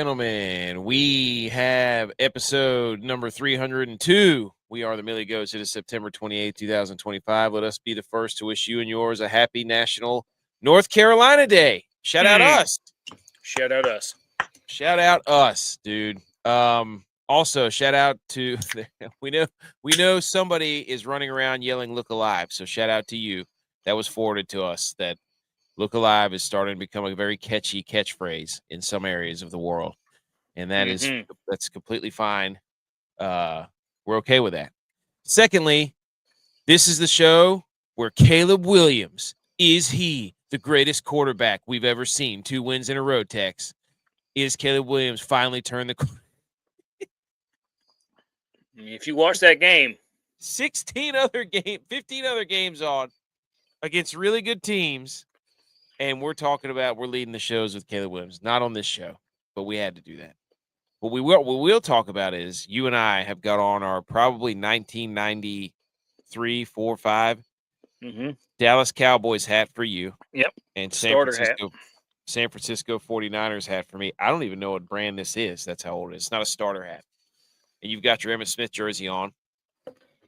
gentlemen, we have episode number 302. We are the Millie Goats. It is September 28th, 2025. Let us be the first to wish you and yours a happy National North Carolina Day. Shout out us. Shout out us. Shout out us, dude. Also, shout out to we know somebody is running around yelling "Look alive," so shout out to you. That was forwarded to us. That "Look alive" is starting to become a very catchy catchphrase in some areas of the world, and that's completely fine. We're okay with that. Secondly, this is the show where Caleb Williams is he the greatest quarterback we've ever seen. 2 wins in a row, Tex. Is Caleb Williams finally turned the corner? If you watch that game, 15 other games on against really good teams, and we're leading the shows with Caleb Williams. Not on this show, but we had to do that. What we'll talk about is you and I have got on our probably 1993, 4, 5 Dallas Cowboys hat for you. Yep. And San Francisco 49ers hat for me. I don't even know what brand this is. That's how old it is. It's not a starter hat. And you've got your Emmitt Smith jersey on.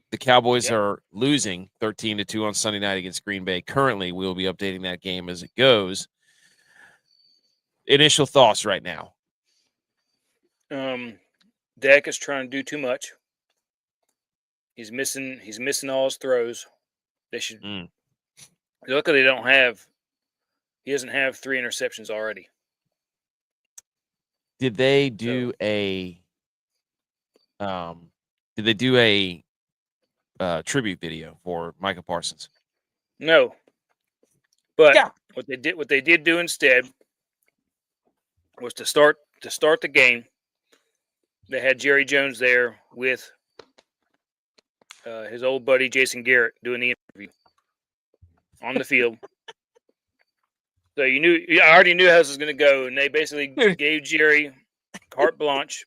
The Cowboys are losing 13-2 on Sunday night against Green Bay. Currently, we'll be updating that game as it goes. Initial thoughts right now. Dak is trying to do too much. He's missing all his throws. They should luckily he doesn't have 3 interceptions already. Did they do a tribute video for Micah Parsons? No. But what they did do instead was to start the game. They had Jerry Jones there with his old buddy Jason Garrett doing the interview on the field. So I already knew how this was going to go, and they basically gave Jerry carte blanche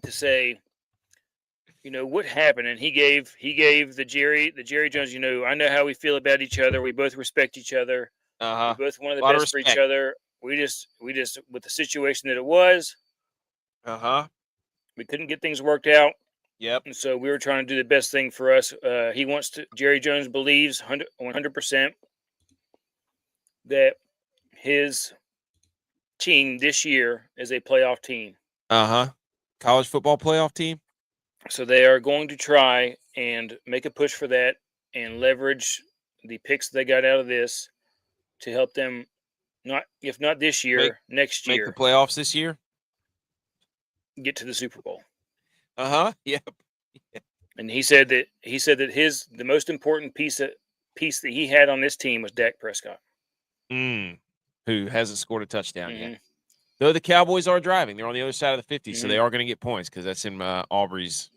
to say, what happened, and he gave the Jerry Jones. I know how we feel about each other. We both respect each other. We both wanted the best for each other. We just with the situation that it was. We couldn't get things worked out. Yep. And so we were trying to do the best thing for us. Jerry Jones believes 100% that his team this year is a playoff team. College football playoff team. So they are going to try and make a push for that and leverage the picks they got out of this to help them, if not this year, next year. Make the playoffs this year? Get to the Super Bowl. Yep. And he said that the most important piece that he had on this team was Dak Prescott. Who hasn't scored a touchdown yet. Though the Cowboys are driving. They're on the other side of the 50, so they are going to get points because that's in Aubrey's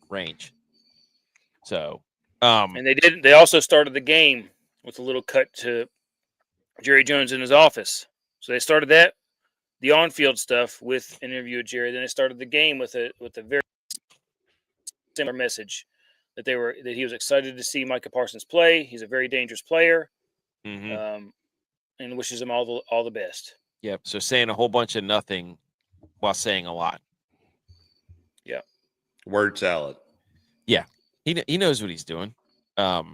range. So, and they also started the game with a little cut to Jerry Jones in his office. So they started the on-field stuff with an interview with Jerry. Then they started the game with a very similar message that he was excited to see Micah Parsons play. He's a very dangerous player, and wishes him all the best. Yep. So saying a whole bunch of nothing while saying a lot. Yeah. Word salad. Yeah. He knows what he's doing. They're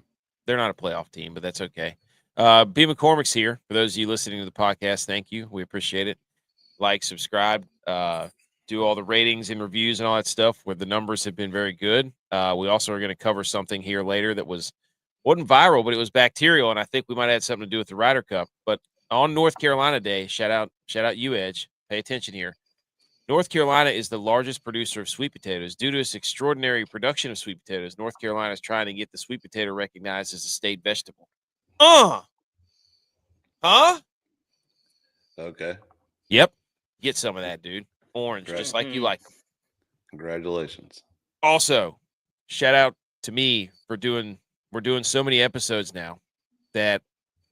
not a playoff team, but that's okay. B. McCormick's here. For those of you listening to the podcast, thank you. We appreciate it. Like, subscribe, do all the ratings and reviews and all that stuff where the numbers have been very good. We also are going to cover something here later that wasn't viral, but it was bacterial, and I think we might have had something to do with the Ryder Cup. But on North Carolina Day, shout out you, Edge. Pay attention here. North Carolina is the largest producer of sweet potatoes. Due to its extraordinary production of sweet potatoes, North Carolina is trying to get the sweet potato recognized as a state vegetable. Okay. Yep. Get some of that, dude. Orange, just like you like them. Congratulations. Also, shout out to me for we're doing so many episodes now that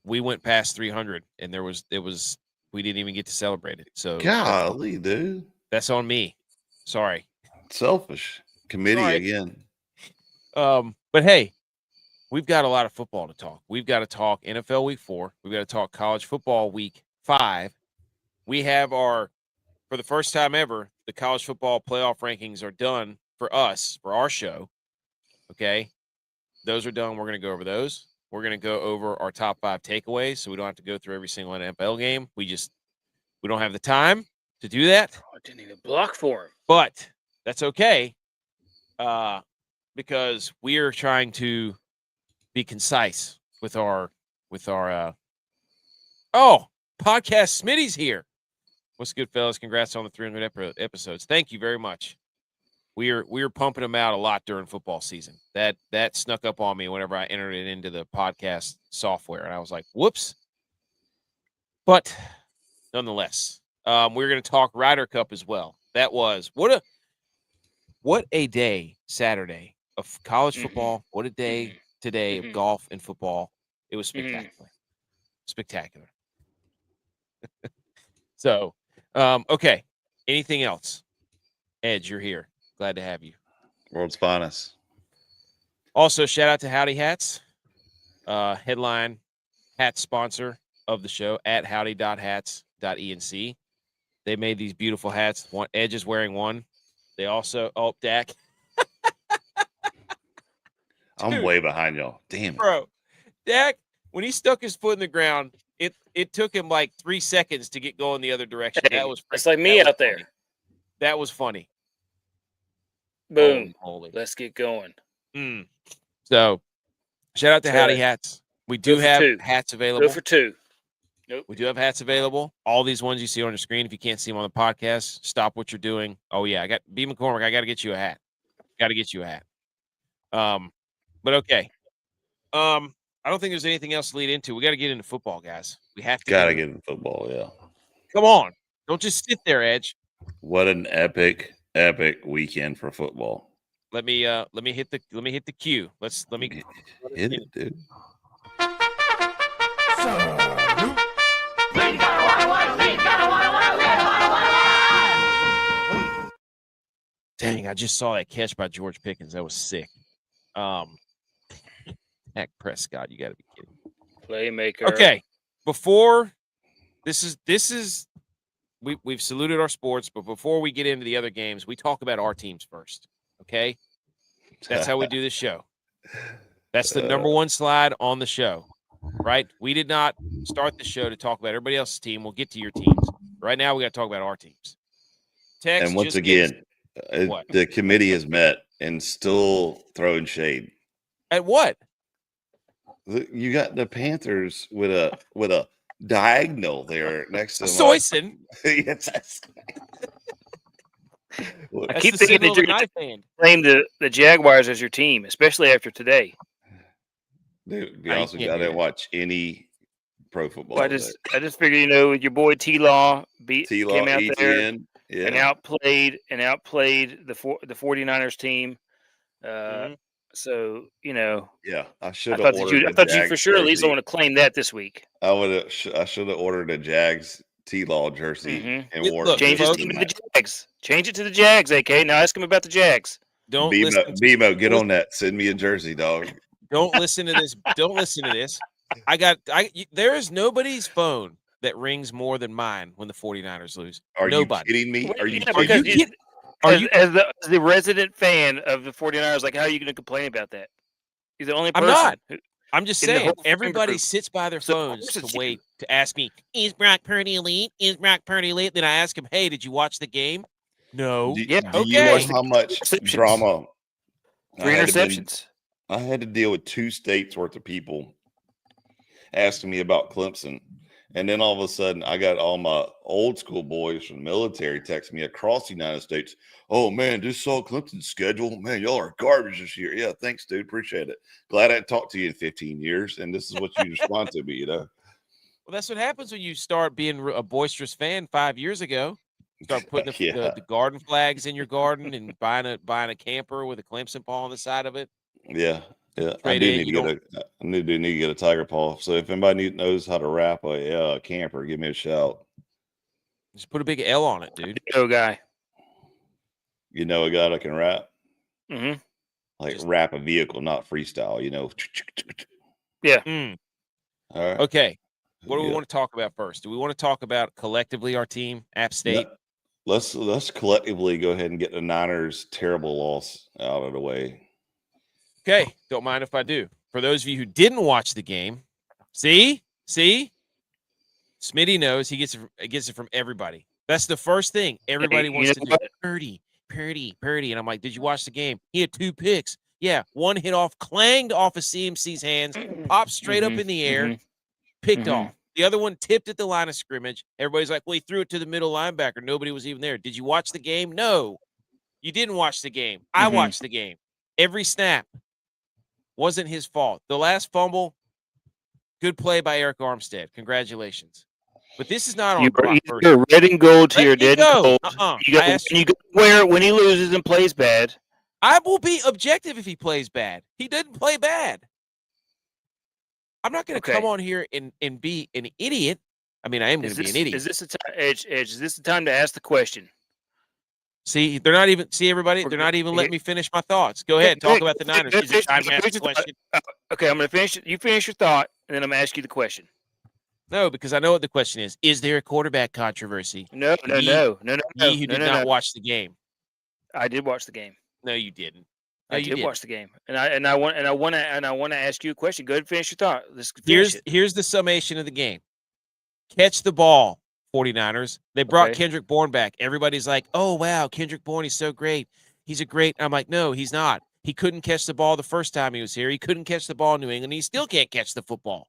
we went past 300 and we didn't even get to celebrate it. So golly, dude. That's on me. Sorry. Selfish. Committee again. But hey, we've got a lot of football to talk. We've got to talk NFL Week 4. We've got to talk college football Week 5. We have our for the first time ever, the college football playoff rankings are done for us, for our show. Okay. Those are done. We're going to go over those. We're going to go over our top 5 takeaways, so we don't have to go through every single NFL game. We don't have the time to do that. I didn't even block for him. But that's okay, because we are trying to be concise with our podcast. Smitty's here. What's good, fellas? Congrats on the 300 episodes. Thank you very much. We are pumping them out a lot during football season. That snuck up on me whenever I entered it into the podcast software, and I was like, whoops. But nonetheless, we're going to talk Ryder Cup as well. That was what a day Saturday of college football. What a day today of golf and football. It was spectacular. Spectacular. So, okay. Anything else? Edge, you're here. Glad to have you. World's finest. Also, shout out to Howdy Hats, headline hat sponsor of the show at howdy.hats.enc. They made these beautiful hats. Edge is wearing one. They also, Dak. I'm way behind y'all. Damn it. Bro, Dak, when he stuck his foot in the ground, it took him like 3 seconds to get going the other direction. Hey, that was it's like me out there. Funny. That was funny. Boom. Holy. Let's get going. So, shout out to Howdy Hats. We do have hats available. Go for 2. Nope. We do have hats available. All these ones you see on the screen. If you can't see them on the podcast, stop what you're doing. Oh, yeah. I got B. McCormick. I got to get you a hat. But okay. I don't think there's anything else to lead into. We got to get into football, guys. We have to. Got to get into football, yeah. Come on. Don't just sit there, Edge. What an epic weekend for football. Let me hit the cue. Let me hit it, dude. Dang, I just saw that catch by George Pickens. That was sick. Dak Prescott, you got to be kidding. Playmaker. Okay, before this is we've saluted our sports, but before we get into the other games, we talk about our teams first. Okay, that's how we do this show. That's the number one slide on the show, right? We did not start the show to talk about everybody else's team. We'll get to your teams. Right now, we got to talk about our teams. Tex, and once again, the committee has met and still throwing shade. At what? You got the Panthers with a diagonal there next to Soyson. Yes. I keep thinking that you're going to claim the Jaguars as your team, especially after today. Dude, to be honest with you, I didn't watch any pro football. Well, I just figured, your boy T-Law came out there and outplayed the 49ers team. So, yeah, I should have. I thought you for sure at least want to claim that this week. I should have ordered a Jags T-Law jersey and wore it. Change it to the Jags. Change it to the Jags, AK. Now ask him about the Jags. Don't BMO, get on that. Send me a jersey, dog. Don't listen to this. Don't listen to this. There is nobody's phone that rings more than mine when the 49ers lose. Are Nobody. you kidding me? Are you kidding? As the resident fan of the 49ers, like, how are you going to complain about that? He's the only person. I'm not. I'm just saying, everybody sits by their phones to wait to ask me, is Brock Purdy elite? Is Brock Purdy elite? Then I ask him, hey, did you watch the game? No. Do you know how much drama? 3 interceptions. I had to deal with 2 states worth of people asking me about Clemson. And then all of a sudden, I got all my old school boys from the military texting me across the United States. Oh, man, just saw Clemson's schedule. Man, y'all are garbage this year. Yeah, thanks, dude. Appreciate it. Glad I hadn't talked to you in 15 years. And this is what you respond to me, Well, that's what happens when you start being a boisterous fan 5 years ago. Start putting the garden flags in your garden and buying a camper with a Clemson paw on the side of it. Yeah. Yeah, I do need to get a tiger paw. So if anybody knows how to wrap a camper, give me a shout. Just put a big L on it, dude. Guy. You know a guy that can wrap? Mm-hmm. Like wrap a vehicle, not freestyle, Yeah. All right. Okay. What do we want to talk about first? Do we want to talk about collectively our team, App State? Let's collectively go ahead and get the Niners' terrible loss out of the way. Okay, don't mind if I do. For those of you who didn't watch the game, see, Smitty knows he gets it from everybody. That's the first thing everybody wants to do. Purdy, and I'm like, did you watch the game? He had 2 picks. Yeah, one hit off, clanged off of CMC's hands, popped straight up in the air, picked off. The other one tipped at the line of scrimmage. Everybody's like, well, he threw it to the middle linebacker. Nobody was even there. Did you watch the game? No, you didn't watch the game. I watched the game. Every snap wasn't his fault. The last fumble, good play by Eric Armstead. Congratulations. But this is not on Brock Purdy. You're red and gold to your dead and cold. You go wear it when he loses and plays bad. I will be objective if he plays bad. He didn't play bad. I'm not going to come on here and be an idiot. I mean, I am going to be an idiot. Is this the time, Edge? Is this the time to ask the question? See, they're not even. See, everybody, they're not even letting me finish my thoughts. Go ahead, talk about the Niners. Is it time to ask the question? Okay, I'm going to finish. You finish your thought, and then I'm going to ask you the question. No, because I know what the question is. Is there a quarterback controversy? No. You who did not watch the game. I did watch the game. No, you didn't. No, I did watch the game, and I want to ask you a question. Go ahead and finish your thought. Here's the summation of the game. Catch the ball, 49ers. They brought Kendrick Bourne back. Everybody's like, oh, wow, Kendrick Bourne, he's so great. He's a great. I'm like, no, he's not. He couldn't catch the ball the first time he was here. He couldn't catch the ball in New England. He still can't catch the football.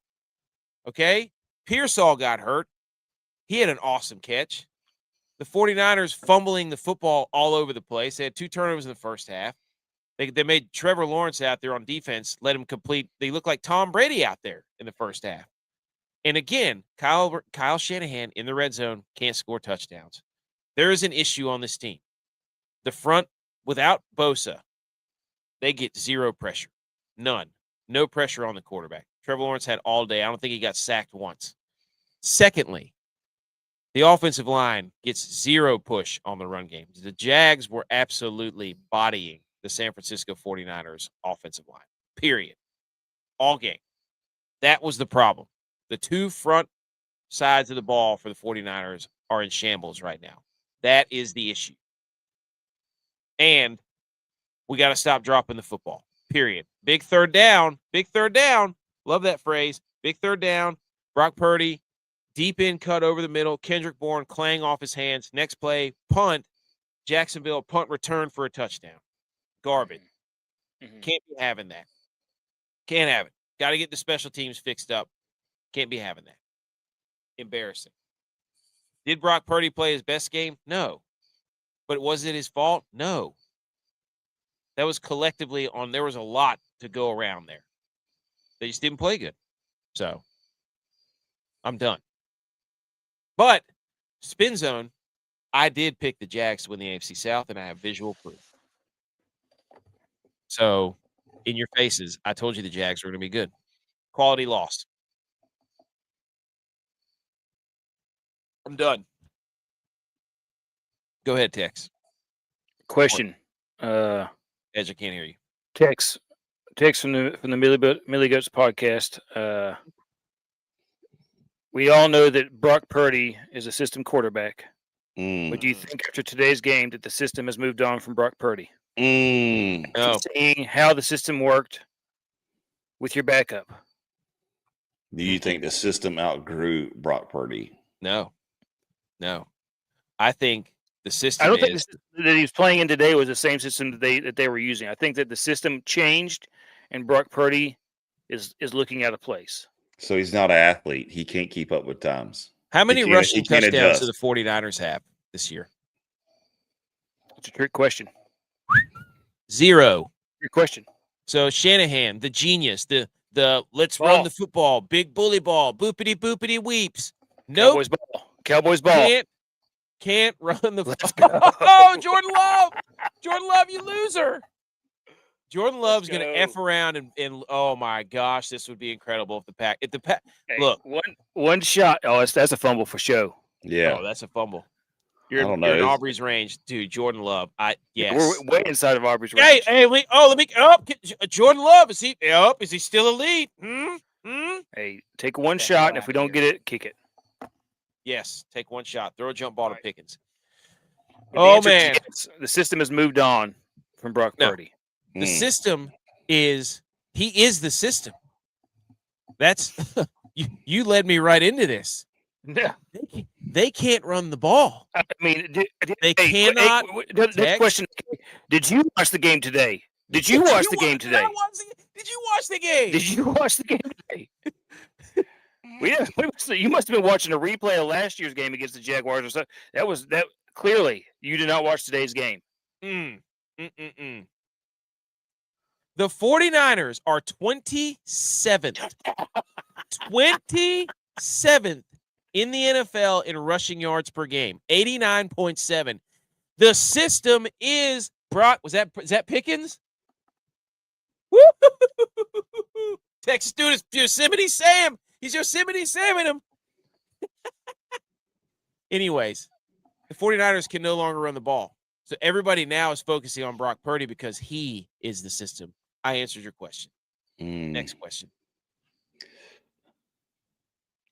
Okay? Pearsall got hurt. He had an awesome catch. The 49ers fumbling the football all over the place. They had 2 turnovers in the first half. They made Trevor Lawrence out there on defense, let him complete. They look like Tom Brady out there in the first half. And again, Kyle Shanahan in the red zone can't score touchdowns. There is an issue on this team. The front, without Bosa, they get 0 pressure. None. No pressure on the quarterback. Trevor Lawrence had all day. I don't think he got sacked once. Secondly, the offensive line gets 0 push on the run game. The Jags were absolutely bodying the San Francisco 49ers offensive line, period. All game. That was the problem. The 2 front sides of the ball for the 49ers are in shambles right now. That is the issue. And we got to stop dropping the football, period. Big third down. Love that phrase. Big third down. Brock Purdy, deep in cut over the middle. Kendrick Bourne clang off his hands. Next play, punt. Jacksonville punt return for a touchdown. Garbage. Can't be having that. Can't have it. Got to get the special teams fixed up. Can't be having that. Embarrassing. Did Brock Purdy play his best game? No. But was it his fault? No. That was collectively on. There was a lot to go around there. They just didn't play good. So, I'm done. But, spin zone, I did pick the Jags to win the AFC South, and I have visual proof. So, in your faces, I told you the Jags were going to be good. Quality loss. I'm done. Go ahead, Tex. Question. Edge, I can't hear you. Tex from the Millie Goats podcast. We all know that Brock Purdy is a system quarterback. But do you think after today's game that the system has moved on from Brock Purdy? No. Seeing how the system worked with your backup. Do you think the system outgrew Brock Purdy? No. I think the system. I don't think the system that he was playing in today was the same system that they were using. I think that the system changed, and Brock Purdy is looking out of place. So he's not an athlete. He can't keep up with times. How many rushing touchdowns do the 49ers have this year? It's a trick question. 0. Trick question. So Shanahan, the genius, the let's run the football, big bully ball, boopity boopity weeps. Nope. Cowboys ball. Can't run the football. Oh, Jordan Love, you loser. Jordan Love's going to F around and oh my gosh, this would be incredible if the pack look, one shot. Oh, that's a fumble for show. Yeah. Oh, that's a fumble. You're in Aubrey's range, dude. Jordan Love. Yes. We're way inside of Aubrey's range. Jordan Love, is he still elite? Hey, take one shot, and if we don't get it, kick it. Yes, take one shot. Throw a jump ball to Pickens. The Oh, answer is man. yes. The system has moved on from Brock No. Purdy. The system is – he is the system. That's – you led me right into this. Yeah. They can't run the ball. I mean, They cannot This question, did you watch the game today? Did you watch the game today? Did you watch the game? Did you watch the game today? You must have been watching a replay of last year's game against the Jaguars or something. That clearly you did not watch today's game. The 49ers are 27th. 27th in the NFL in rushing yards per game. 89.7. The system is Brock. Is that Pickens? Woo! Texas students, Yosemite Sam. He's Yosemite Samming him. Anyways, the 49ers can no longer run the ball. So everybody now is focusing on Brock Purdy because he is the system. I answered your question. Next question.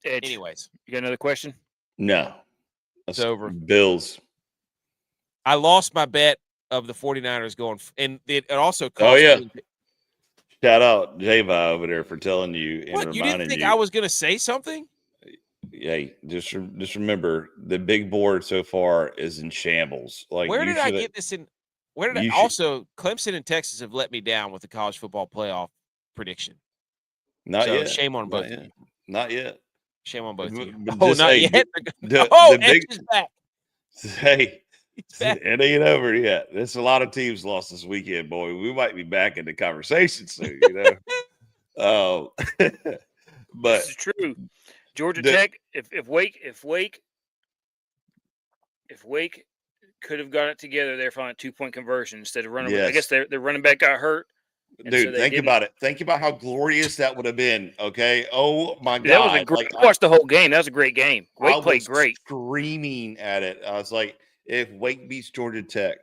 Edge. Anyways. You got another question? No. It's over. Bills. I lost my bet of the 49ers going, and it also cost me. Shout out J-Vi over there for telling you and reminding you. You didn't think I was going to say something? Hey, just remember the big board so far is in shambles. Like, where did I get this in? Where did I also Clemson and Texas have let me down with the college football playoff prediction? Not yet. Shame on both of you. Not yet. Shame on both of you. Oh, not yet. Edge is back. Hey, it ain't over yet. There's a lot of teams lost this weekend, boy. We might be back in the conversation soon, you know. But this is true. Georgia Tech, if Wake could have got it together, they're finding 2-point conversion instead of running. Yes. I guess their running back got hurt. Dude, think about it. Think about how glorious that would have been. Okay. Oh my God. That was a great. I watched the whole game. That was a great game. Wake played great. Screaming at it. I was like, if Wake beats Georgia Tech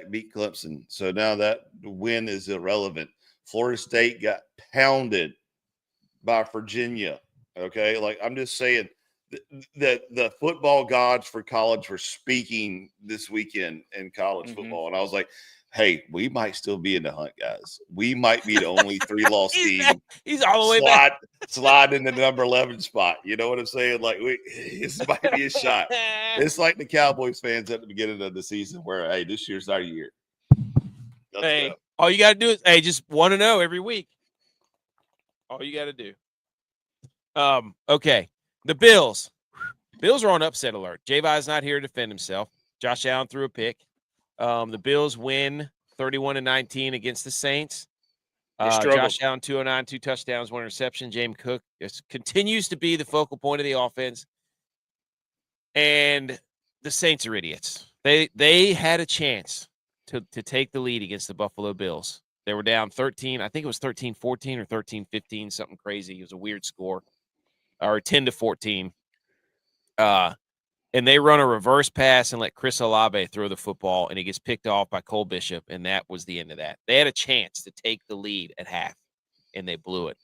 beat Clemson. So now that win is irrelevant. Florida State got pounded by Virginia. Okay. Like, I'm just saying that the football gods for college were speaking this weekend in college football. And I was like, hey, we might still be in the hunt, guys. We might be the only 3-loss team. He's all the way back. Slide in the number 11 spot. You know what I'm saying? Like, this might be a shot. It's like the Cowboys fans at the beginning of the season where, hey, this year's our year. Hey, all you got to do is, just 1-0 every week. All you got to do. Okay. The Bills. Bills are on upset alert. J-Vi's not here to defend himself. Josh Allen threw a pick. The Bills win 31-19 against the Saints. Josh Allen, 209, 2 touchdowns, 1 interception. James Cook continues to be the focal point of the offense. And the Saints are idiots. They had a chance to take the lead against the Buffalo Bills. They were down 13. I think it was 13-14 or 13-15, something crazy. It was a weird score. Or 10-14. And they run a reverse pass and let Chris Olave throw the football, and he gets picked off by Cole Bishop, and that was the end of that. They had a chance to take the lead at half, and they blew it.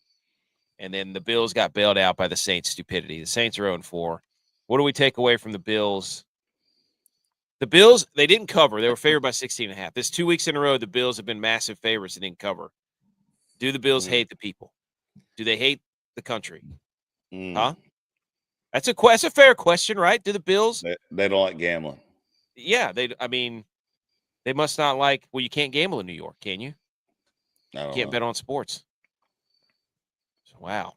And then the Bills got bailed out by the Saints' stupidity. The Saints are 0-4. What do we take away from the Bills? The Bills, they didn't cover. They were favored by 16.5. This 2 weeks in a row, the Bills have been massive favorites and didn't cover. Do the Bills hate the people? Do they hate the country? Huh? That's a fair question, right? Do the Bills? They don't like gambling. Yeah, they must not like. Well, you can't gamble in New York, can you? You can't bet on sports. Wow.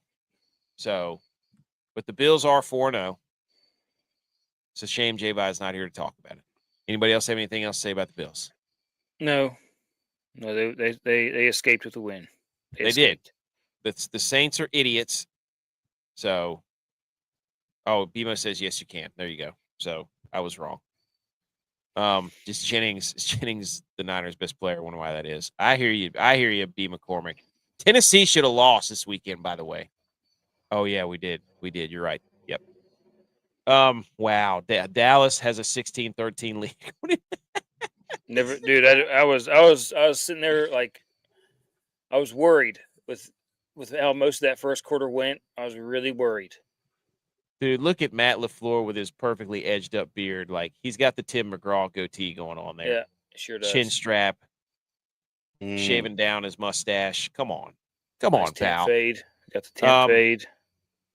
So, but the Bills are 4-0. It's a shame J-Vi is not here to talk about it. Anybody else have anything else to say about the Bills? No, they escaped with a win. They did. The Saints are idiots. So. Oh, BMO says, yes, you can. There you go. So I was wrong. Just Jennings, the Niners' best player. I wonder why that is. I hear you, B. McCormick. Tennessee should have lost this weekend, by the way. Oh, yeah, we did. You're right. Yep. Wow. Dallas has a 16-13 lead. Never, dude. I was sitting there like I was worried with how most of that first quarter went. I was really worried. Dude, look at Matt LaFleur with his perfectly edged up beard. Like, he's got the Tim McGraw goatee going on there. Yeah, it sure does. Chin strap, shaving down his mustache. Come on. Come Nice on, temp pal. fade. Got the temp fade.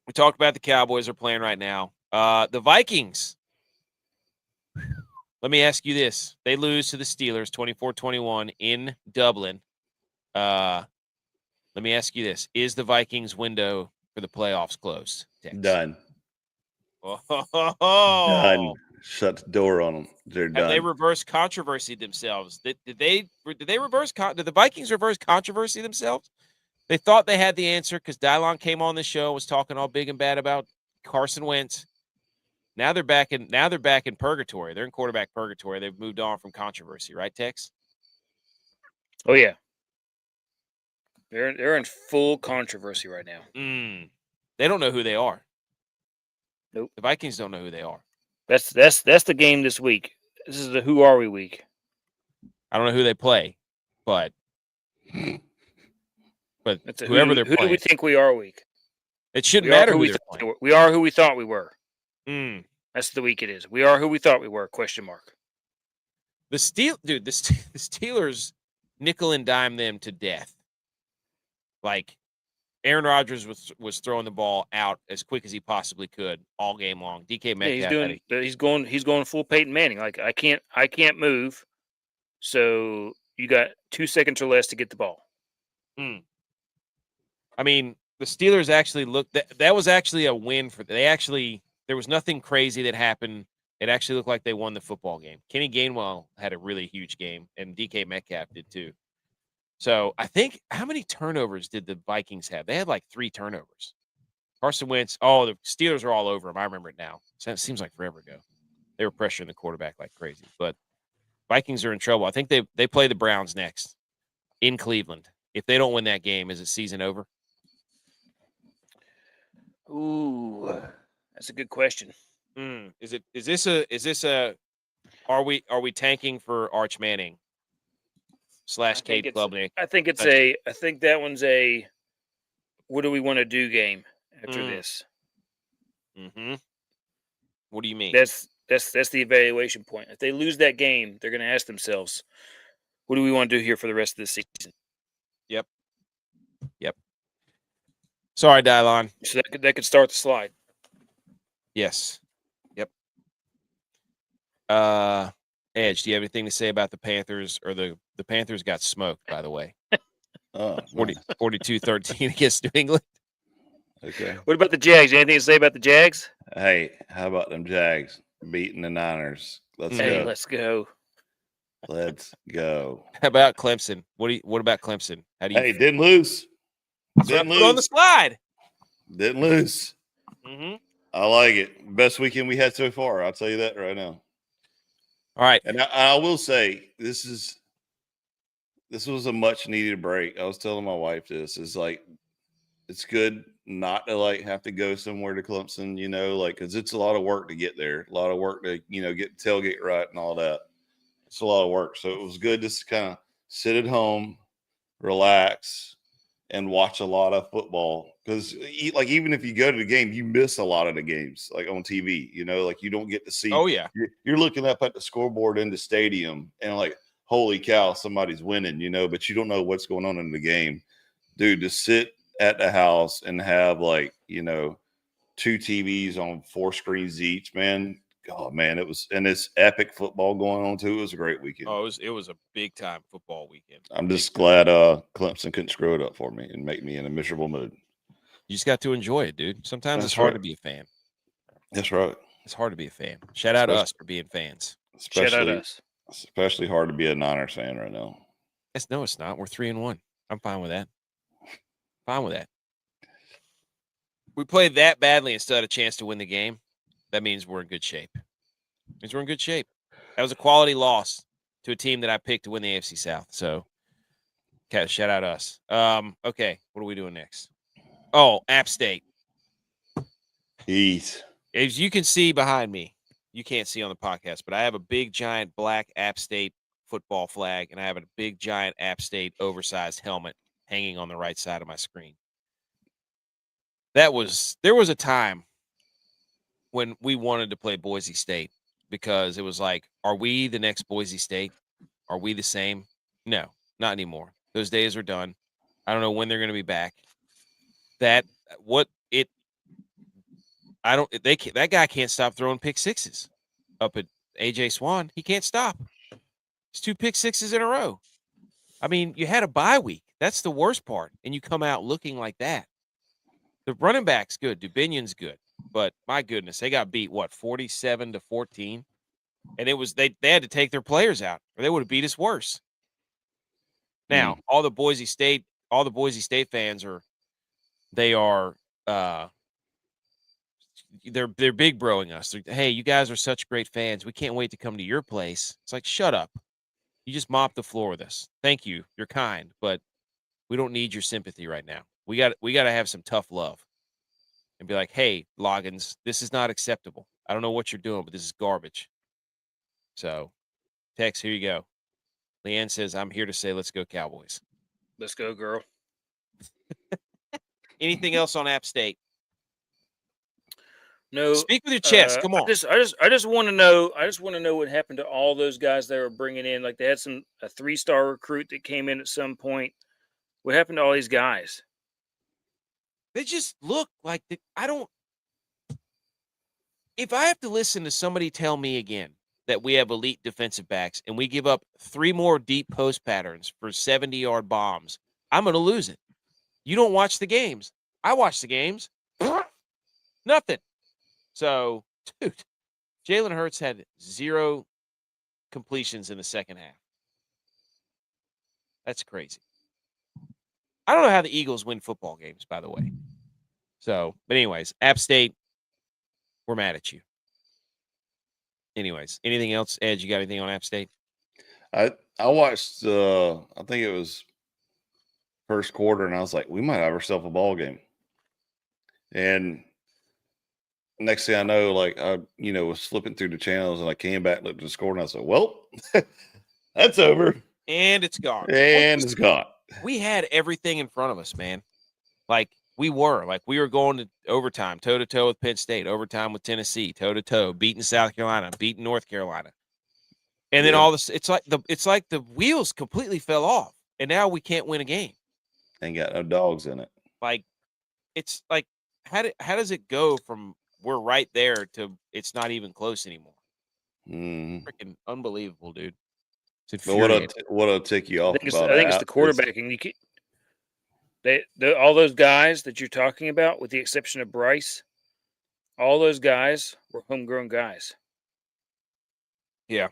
We talked about the Cowboys are playing right now. The Vikings. Let me ask you this. They lose to the Steelers 24-21 in Dublin. Let me ask you this. Is the Vikings window for the playoffs closed? Tex? Done. Oh. Done. Shut the door on them. They're done. Have they reverse controversy themselves? Did the Vikings reverse controversy themselves? They thought they had the answer because Dylon came on the show, was talking all big and bad about Carson Wentz. Now they're back in purgatory. They're in quarterback purgatory. They've moved on from controversy, right, Tex? Oh yeah. They're in full controversy right now. They don't know who they are. Nope. The Vikings don't know who they are. That's the game this week. This is the Who Are We week. I don't know who they play, but It's whoever they're who playing. do we think we are week? It shouldn't matter who they're playing. We are who we thought we were. Mm. That's the week it is. We are who we thought we were, question mark. The Steelers nickel and dime them to death. Like, Aaron Rodgers was throwing the ball out as quick as he possibly could all game long. DK Metcalf. He's going full Peyton Manning. Like, I can't move. So you got 2 seconds or less to get the ball. I mean, the Steelers actually looked that was actually a win for there was nothing crazy that happened. It actually looked like they won the football game. Kenny Gainwell had a really huge game, and DK Metcalf did too. So I think, how many turnovers did the Vikings have? They had like 3 turnovers. Carson Wentz, the Steelers are all over him. I remember it now. So it seems like forever ago. They were pressuring the quarterback like crazy. But Vikings are in trouble. I think they play the Browns next in Cleveland. If they don't win that game, is the season over? Ooh, that's a good question. Is this a are we tanking for Arch Manning / Cade Klubnik? I think that one's a what do we want to do game after this. What do you mean? That's the evaluation point. If they lose that game, they're going to ask themselves, what do we want to do here for the rest of the season? Yep. Sorry, Dylon. So that could start the slide. Yes. Yep. Edge, do you have anything to say about the Panthers? Or the Panthers got smoked, by the way. 42-13 against New England. Okay. What about the Jags? Anything to say about the Jags? Hey, how about them Jags beating the Niners? Let's go. Let's go. Let's go. How about Clemson? What about Clemson? How do you? Hey, didn't lose. Didn't lose on the slide. Didn't lose. I like it. Best weekend we had so far. I'll tell you that right now. All right. And I will say this was a much needed break. I was telling my wife this is like, it's good not to like have to go somewhere to Clemson, because it's a lot of work to get there, a lot of work to, get the tailgate right and all that. It's a lot of work. So it was good to kind of sit at home, relax, and watch a lot of football. Because like, even if you go to the game, you miss a lot of the games, like on TV, like you don't get to see. Oh yeah. You're looking up at the scoreboard in the stadium and like, holy cow, somebody's winning, but you don't know what's going on in the game. Dude, to sit at the house and have like, 2 TVs on 4 screens each, man. Oh man, and it's epic football going on too. It was a great weekend. Oh, it was a big time football weekend. I'm just glad Clemson couldn't screw it up for me and make me in a miserable mood. You just got to enjoy it, dude. Sometimes it's hard to be a fan. That's right. It's hard to be a fan. Shout out to us for being fans. Shout out us. Especially hard to be a Niners fan right now. No, it's not. We're 3-1. I'm fine with that. Fine with that. We played that badly and still had a chance to win the game. That means we're in good shape. That was a quality loss to a team that I picked to win the AFC South. So, shout out us. Okay, what are we doing next? Oh, App State. Heat. As you can see behind me, you can't see on the podcast, but I have a big, giant black App State football flag, and I have a big, giant App State oversized helmet hanging on the right side of my screen. There was a time when we wanted to play Boise State because it was like, are we the next Boise State? Are we the same? No, not anymore. Those days are done. I don't know when they're going to be back. That guy can't stop throwing pick sixes up at AJ Swan. He can't stop. It's 2 pick sixes in a row. I mean, you had a bye week. That's the worst part. And you come out looking like that. The running back's good. Dubinion's good. But my goodness, they got beat, 47-14? And it was they had to take their players out, or they would have beat us worse. Now, all the Boise State fans are they're big broing us. Hey, you guys are such great fans. We can't wait to come to your place. It's like, shut up. You just mopped the floor with us. Thank you. You're kind, but we don't need your sympathy right now. We got to have some tough love and be like, hey, Loggins, this is not acceptable. I don't know what you're doing, but this is garbage. So, Tex, here you go. Leanne says, I'm here to say, let's go Cowboys. Let's go, girl. Anything else on App State? No. Speak with your chest. Come on. I just want to know. I just want to know what happened to all those guys they were bringing in. Like they had a 3-star recruit that came in at some point. What happened to all these guys? They just look like if I have to listen to somebody tell me again that we have elite defensive backs and we give up 3 more deep post patterns for 70-yard bombs, I'm going to lose it. You don't watch the games. I watch the games. Nothing. So, dude, Jalen Hurts had 0 completions in the second half. That's crazy. I don't know how the Eagles win football games, by the way. So, but anyways, App State, we're mad at you. Anyways, anything else, Ed? You got anything on App State? I watched, I think it was first quarter, and I was like, we might have ourselves a ball game. And next thing I know, like I, was flipping through the channels, and I came back, looked at the score, and I said, well, that's over. And it's gone. And it's gone. We had everything in front of us, man. Like we were going to overtime, toe-to-toe with Penn State, overtime with Tennessee, toe-to-toe, beating South Carolina, beating North Carolina. And then all this, it's like the wheels completely fell off, and now we can't win a game. Ain't got no dogs in it. Like, it's like, how does it go from we're right there to it's not even close anymore? Freaking unbelievable, dude. But what'll tick you off? I think it's the quarterbacking. All those guys that you're talking about, with the exception of Bryce, all those guys were homegrown guys. Yeah,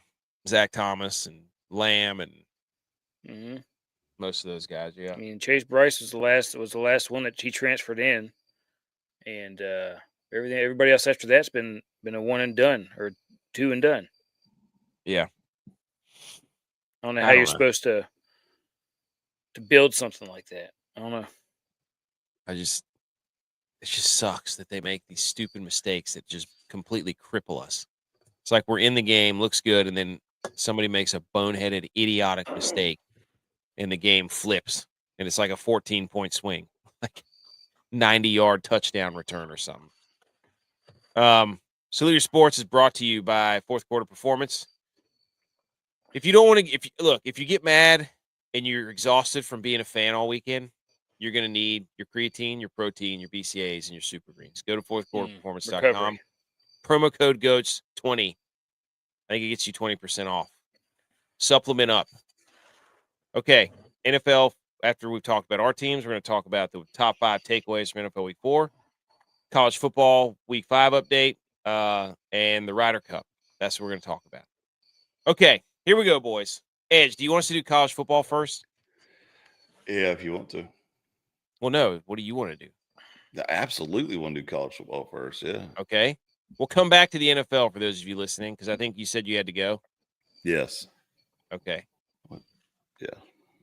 Zach Thomas and Lamb and most of those guys. Yeah, I mean Chase Bryce was the last one that he transferred in, and everybody else after that's been a one and done or two and done. Yeah. I don't know how you're supposed to build something like that. I don't know. It just sucks that they make these stupid mistakes that just completely cripple us. It's like we're in the game, looks good, and then somebody makes a boneheaded, idiotic mistake, and the game flips, and it's like a 14-point swing, like 90-yard touchdown return or something. Salute Your Sports is brought to you by Fourth Quarter Performance. If you don't want to, if you get mad and you're exhausted from being a fan all weekend, you're going to need your creatine, your protein, your BCAAs, and your super greens. Go to fourthquarterperformance.com. Promo code GOATS20. I think it gets you 20% off. Supplement up. Okay, NFL, after we've talked about our teams, we're going to talk about the top 5 takeaways from NFL Week 4, college football Week 5 update, and the Ryder Cup. That's what we're going to talk about. Okay, here we go, boys. Edge, do you want us to do college football first? Yeah, if you want to. Well, no. What do you want to do? I absolutely want to do college football first, yeah. Okay. We'll come back to the NFL for those of you listening, because I think you said you had to go. Yes. Okay. Yeah.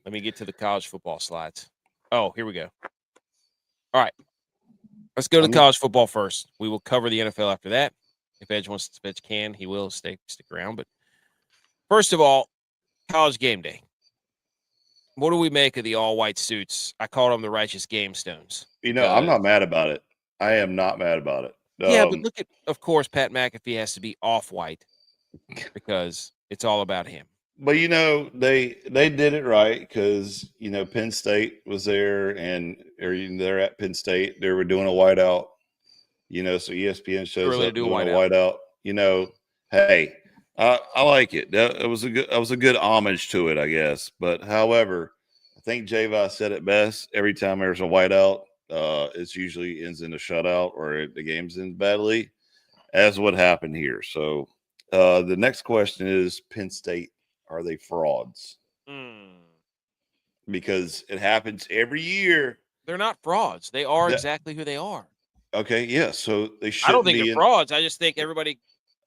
Let me get to the college football slides. Oh, here we go. All right. Let's go to college football first. We will cover the NFL after that. If Edge can, he will stick around. But first of all, college game day. What do we make of the all-white suits? I called them the righteous game stones. I'm not mad about it. I am not mad about it. Yeah, but look at, of course, Pat McAfee has to be off-white because it's all about him. But they did it right because Penn State was there, they're at Penn State. They were doing a whiteout. So ESPN shows Early to up do a doing a whiteout. whiteout. Hey, I like it. That was a good homage to it, I guess. But however, I think J-Vi said it best. Every time there's a whiteout, it's usually ends in a shutout or the game's ends badly, as what happened here. So the next question is Penn State. Are they frauds? Because it happens every year. They're not frauds. They are exactly who they are. Okay, yeah. So they shouldn't. I don't think they're frauds. I just think everybody.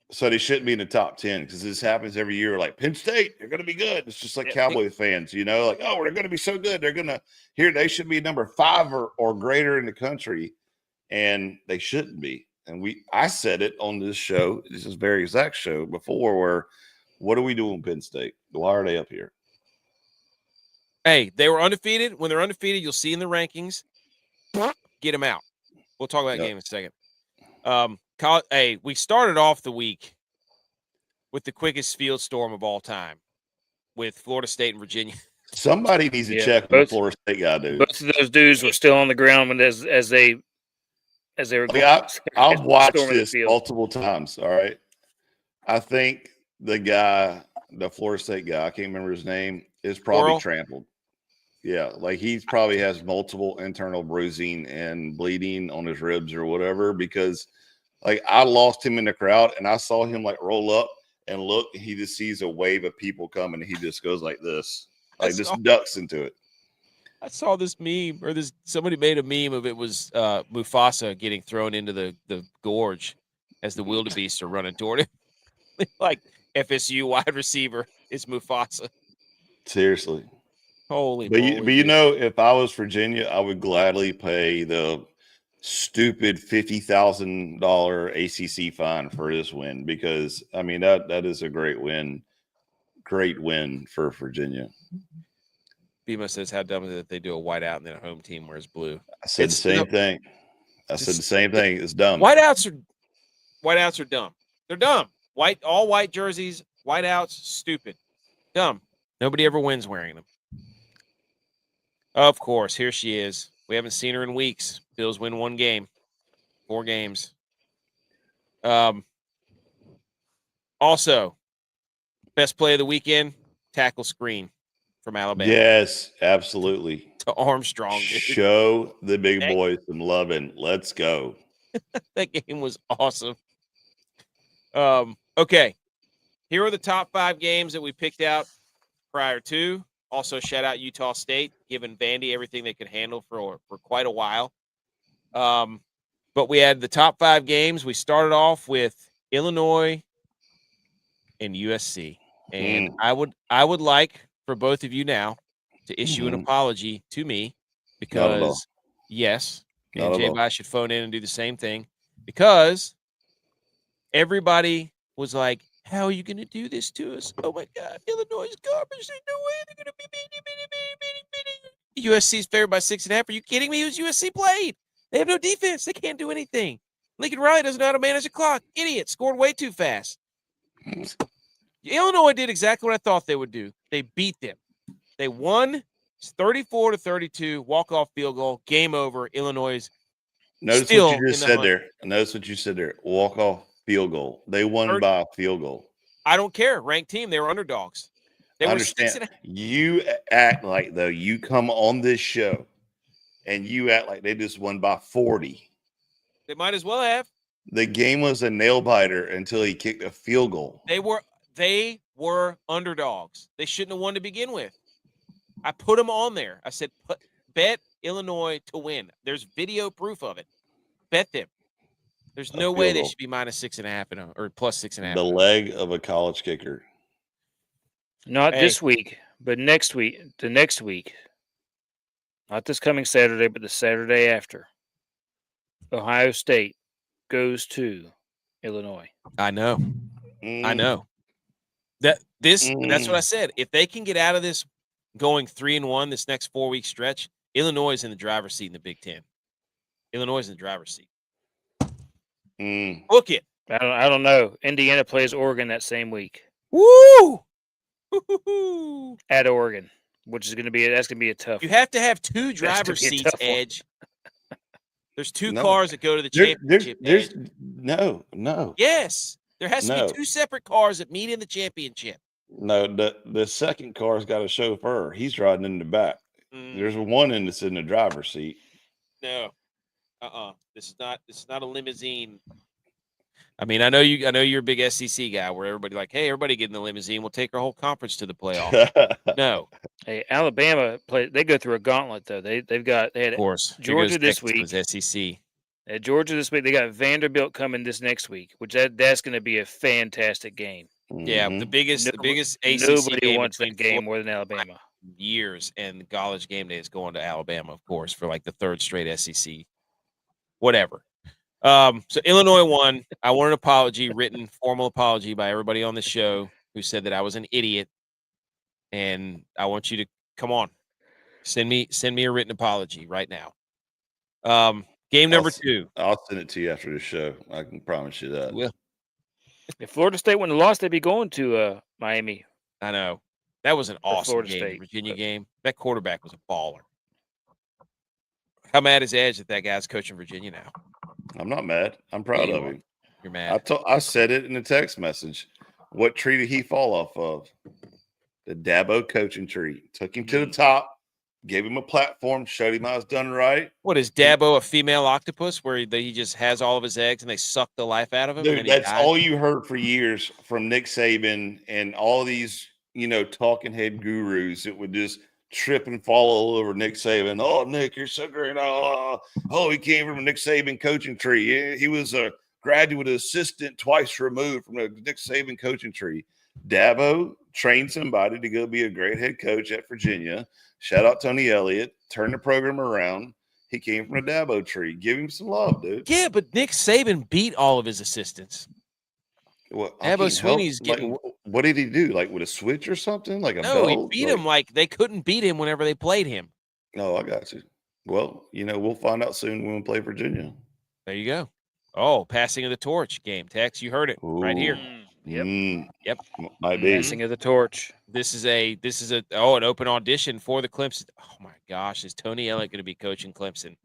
So they shouldn't be in the top 10 because this happens every year. Like Penn State, they're going to be good. It's just like Cowboy fans, like, oh, they're going to be so good. They're going to they should be number 5 or greater in the country, and they shouldn't be. And I said it on this show, this is very exact show before, where what are we doing, Penn State? Why are they up here? Hey, they were undefeated. When they're undefeated, you'll see in the rankings. Get them out. We'll talk about that game in a second. Hey, we started off the week with the quickest field storm of all time with Florida State and Virginia. Somebody needs to check on the Florida State guy, dude. Both of those dudes were still on the ground when as they were going. I've watched this multiple times. All right. I think the Florida State guy, I can't remember his name, is probably trampled. Yeah, like he probably has multiple internal bruising and bleeding on his ribs or whatever, because like I lost him in the crowd and I saw him like roll up and look, and he just sees a wave of people coming and he just goes like this, like just ducks into it. I saw this meme, or somebody made a meme of it was Mufasa getting thrown into the gorge as the wildebeests are running toward him. Like FSU wide receiver is Mufasa. Seriously. Holy but moly. If I was Virginia, I would gladly pay the stupid $50,000 ACC fine for this win, because I mean that is a great win for Virginia. Bima says, how dumb is it that they do a whiteout and then a home team wears blue? I said the same thing. It's dumb. Whiteouts are dumb. They're dumb. All white jerseys, whiteouts, stupid. Dumb. Nobody ever wins wearing them. Of course, here she is. We haven't seen her in weeks. Bills win 1 game. 4 games. Also, best play of the weekend, tackle screen from Alabama. Yes, absolutely. To Armstrong. Show the big boys some loving. Let's go. That game was awesome. Okay. Here are the top 5 games that we picked out prior to. Also, shout out Utah State, giving Vandy everything they could handle for quite a while. But we had the top 5 games. We started off with Illinois and USC. And I would like for both of you now to issue an apology to me, because yes, and J-Vi should phone in and do the same thing, because everybody was like, how are you going to do this to us? Oh, my God. Illinois is garbage. There's no way they're going to be beating. USC's favored by 6.5. Are you kidding me? Who's USC played? They have no defense. They can't do anything. Lincoln Riley doesn't know how to manage a clock. Idiot. Scored way too fast. Illinois did exactly what I thought they would do. They beat them. They won 34-32, walk-off field goal, game over. Illinois Notice what you just said there. Notice what you said there. Walk-off field goal. They won by a field goal. I don't care. Ranked team. They were underdogs. They were understand. You act like, though, you come on this show and you act like they just won by 40. They might as well have. The game was a nail biter until he kicked a field goal. They were underdogs. They shouldn't have won to begin with. I put them on there. I said, bet Illinois to win. There's video proof of it. Bet them. There's no way they should be minus 6.5 or plus 6.5. The leg of a college kicker. Not this week, but next week. The next week. Not this coming Saturday, but the Saturday after. Ohio State goes to Illinois. I know. I know. That's what I said. If they can get out of this going 3-1 this next 4-week stretch, Illinois is in the driver's seat in the Big Ten. Illinois is in the driver's seat. Book it. I don't know. Indiana plays Oregon that same week. Woo! At Oregon, which is gonna be a tough. You have to have 2 That's gonna driver's be a seats, tough one. Edge. There's 2 No. cars that go to the championship. There's Edge. no. Yes, there has to No. be 2 separate cars that meet in the championship. No, the second car's got a chauffeur. He's riding in the back. There's one that's in the driver's seat. No. This is not a limousine. I mean, I know you're a big SEC guy where everybody like, hey, everybody get in the limousine. We'll take our whole conference to the playoff. No. Hey, Alabama they go through a gauntlet though. They had Of course. Georgia this week. SEC. At Georgia this week, they got Vanderbilt coming this next week, which that's going to be a fantastic game. Yeah, the biggest ACC nobody game wants that game more than Alabama. Years, and the college game day is going to Alabama, of course, for like the 3rd straight SEC. Whatever. So Illinois won. I want an apology, written formal apology by everybody on the show who said that I was an idiot, and I want you to come on, send me a written apology right now. Game number 2. I'll send it to you after the show. I can promise you that. Well, if Florida State wouldn't have lost, they'd be going to Miami. I know that was an awesome Florida game. State, Virginia game. That quarterback was a baller. How mad is Edge that guy's coaching Virginia now? I'm not mad. I'm proud of him. You're mad. I said it in a text message. What tree did he fall off of? The Dabo coaching tree. Took him to the top, gave him a platform, showed him I was done right. What is Dabo, a female octopus where he just has all of his eggs and they suck the life out of him? Dude, that's all you heard for years from Nick Saban and all these, talking head gurus that would just trip and fall all over Nick Saban. Oh, Nick, you're so great. Oh, he came from a Nick Saban coaching tree. He was a graduate assistant twice removed from the Nick Saban coaching tree. Dabo trained somebody to go be a great head coach at Virginia. Shout out Tony Elliott. Turned the program around. He came from a Dabo tree. Give him some love, dude. Yeah, but Nick Saban beat all of his assistants. Well, Dabo Swinney's getting. What did he do? Like with a switch or something? Like a no, belt? He beat him like they couldn't beat him whenever they played him. No, I got you. Well, we'll find out soon when we play Virginia. There you go. Oh, passing of the torch game. Tex, you heard it right here. Yep. Might be. Passing of the torch. This is an open audition for the Clemson. Oh my gosh, is Tony Elliott going to be coaching Clemson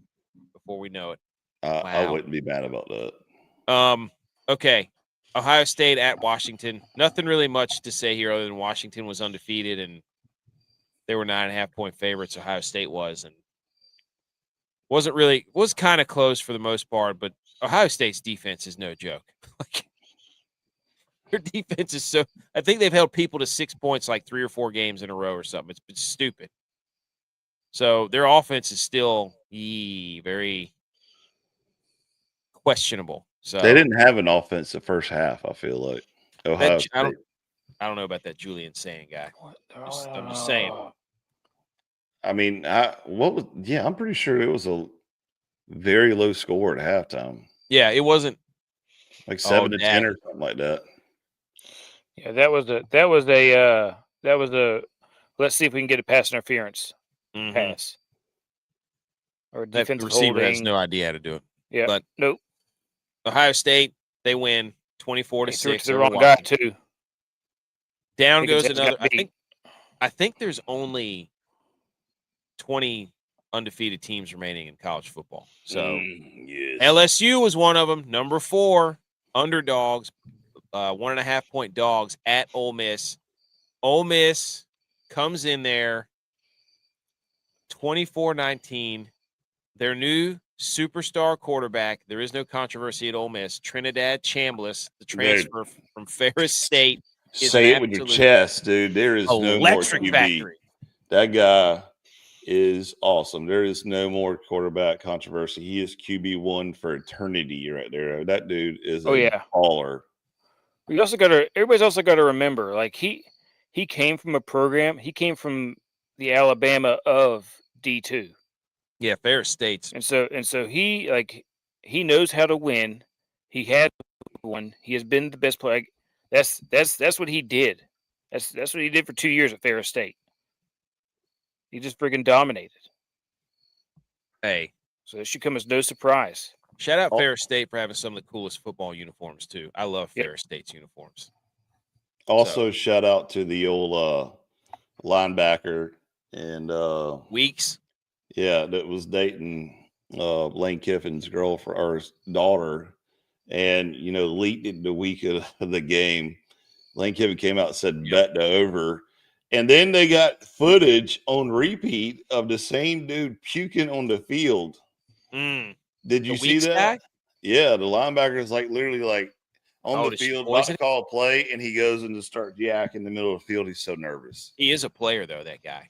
before we know it? Wow. I wouldn't be mad about that. Okay. Ohio State at Washington. Nothing really much to say here other than Washington was undefeated and they were 9.5-point favorites. Ohio State was, and was kind of close for the most part, but Ohio State's defense is no joke. Their defense is so. I think they've held people to 6 points like 3 or 4 games in a row or something. It's stupid. So their offense is still very questionable. So they didn't have an offense the first half. I feel like Ohio State. I don't know about that Julian saying guy. I'm just saying. I mean, I'm pretty sure it was a very low score at halftime. Yeah, it wasn't like 7-10 or something like that. Yeah, that was a let's see if we can get a pass interference pass. Or defensive receiver holding. has no idea how to do it. Yeah, but nope. Ohio State, they win 24-6. The wrong guy too. Down goes another. I think there's only 20 undefeated teams remaining in college football. So yes. LSU was one of them. Number 4, underdogs, 1.5-point dogs at Ole Miss. Ole Miss comes in there 24-19. Their new superstar quarterback. There is no controversy at Ole Miss. Trinidad Chambliss, the transfer from Ferris State. Say it with your chest, dude. There is no more QB. Factory. That guy is awesome. There is no more quarterback controversy. He is QB1 for eternity right there. That dude is a baller. Everybody's also got to remember, like he came from a program. He came from the Alabama of D2. Yeah, Ferris State. And so he knows how to win. He had won. He has been the best player. That's what he did. That's what he did for 2 years at Ferris State. He just friggin' dominated. Hey. So it should come as no surprise. Shout out Oh. Ferris State for having some of the coolest football uniforms too. I love Ferris State's uniforms. Also, shout out to the old linebacker and Weeks. Yeah, that was dating Lane Kiffin's girl for our daughter, and late the week of the game, Lane Kiffin came out and said bet to over, and then they got footage on repeat of the same dude puking on the field. Did you see that? Guy? Yeah, the linebacker is literally on the field, about to call a play, and he goes in to start jack in the middle of the field. He's so nervous. He is a player, though, that guy.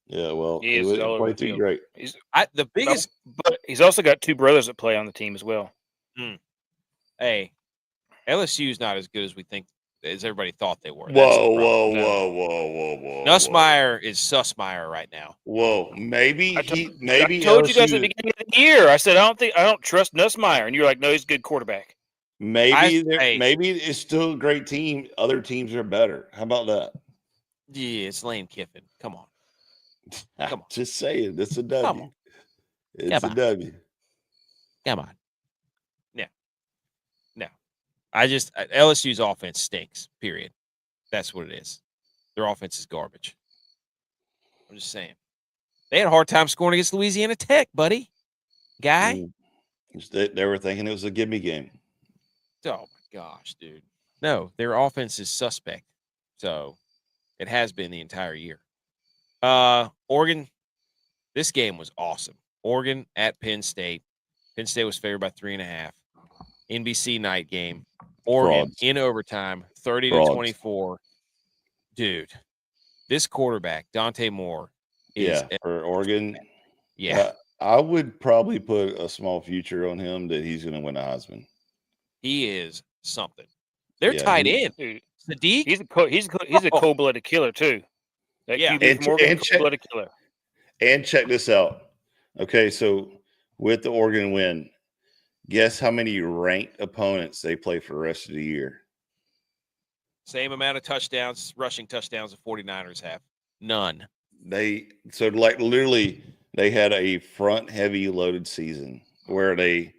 Yeah, well, he wouldn't play too great. But he's also got two brothers that play on the team as well. Hey, LSU's not as good as we think, as everybody thought they were. Whoa. Nussmeier is Sussmeier right now. Whoa, maybe I told you guys at the beginning of the year. I said I don't trust Nussmeier, and you're like, no, he's a good quarterback. Maybe it's still a great team. Other teams are better. How about that? Yeah, it's Lane Kiffin. Come on. Just saying, it's a W. It's a W. Come on. No. LSU's offense stinks, period. That's what it is. Their offense is garbage. I'm just saying. They had a hard time scoring against Louisiana Tech, buddy. Guy. They were thinking it was a gimme game. Oh, my gosh, dude. No, their offense is suspect. So it has been the entire year. Oregon, this game was awesome. Oregon at Penn State. Penn State was favored by 3.5. NBC night game. Oregon in overtime, 30-24. Dude, this quarterback, Dante Moore, is for Oregon. Yeah. I would probably put a small future on him that he's going to win a Heisman. He is something. They're tied in. Dude, Sadiq, he's a cold-blooded killer too. Cold-blooded killer. And check this out. Okay, so with the Oregon win, guess how many ranked opponents they play for the rest of the year? Same amount of touchdowns, rushing touchdowns the 49ers have. None. Literally they had a front heavy loaded season where they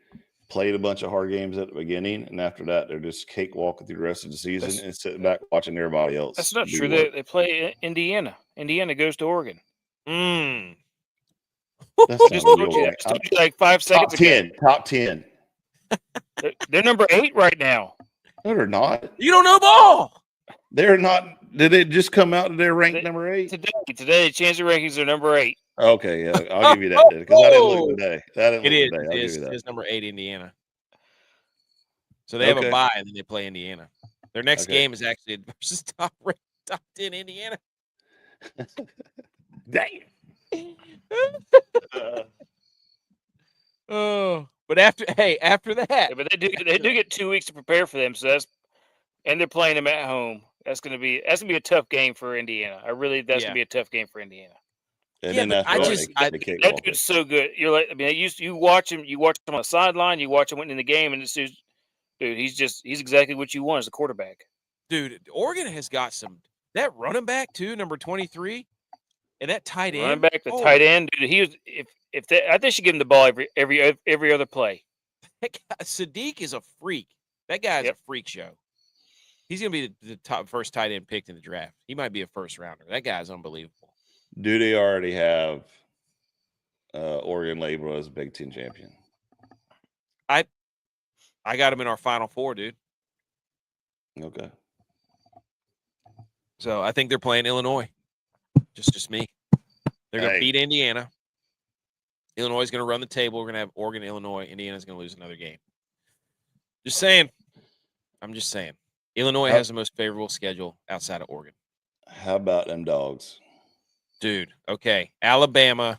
played a bunch of hard games at the beginning, and after that they're just cakewalking through the rest of the season and sitting back watching everybody else. That's not true. They play Indiana. Indiana goes to Oregon. That's not real. I told you like 5 seconds ago. Top 10. They're number 8 right now. No, they're not. You don't know ball. They're not. Did it just come out that they're ranked number 8? Today, the chance of rankings are number 8. Okay, yeah, I'll give you that because I didn't look today. It is number 8, Indiana. So they have a bye and then they play Indiana. Their next game is actually versus top 10 Indiana. Damn. But after that, but they do get 2 weeks to prepare for them. So and they're playing them at home. That's gonna be a tough game for Indiana. That's gonna be a tough game for Indiana. And then that dude's so good. You're like, you watch him on the sideline, you watch him win in the game, and dude, he's exactly what you want as a quarterback. Dude, Oregon has got that running back too, number 23, and that tight end. Running back, tight end, dude. He was I think they should give him the ball every other play. Sadiq is a freak. That guy is a freak show. He's gonna be the first tight end picked in the draft. He might be a first rounder. That guy's unbelievable. Do they already have Oregon labeled as a Big Ten champion? I got him in our Final Four, dude. Okay. So I think they're playing Illinois. Just me. They're going to beat Indiana. Illinois is going to run the table. We're going to have Oregon, Illinois. Indiana's going to lose another game. Just saying. I'm just saying. Illinois has the most favorable schedule outside of Oregon. How about them dogs? Dude, okay. Alabama,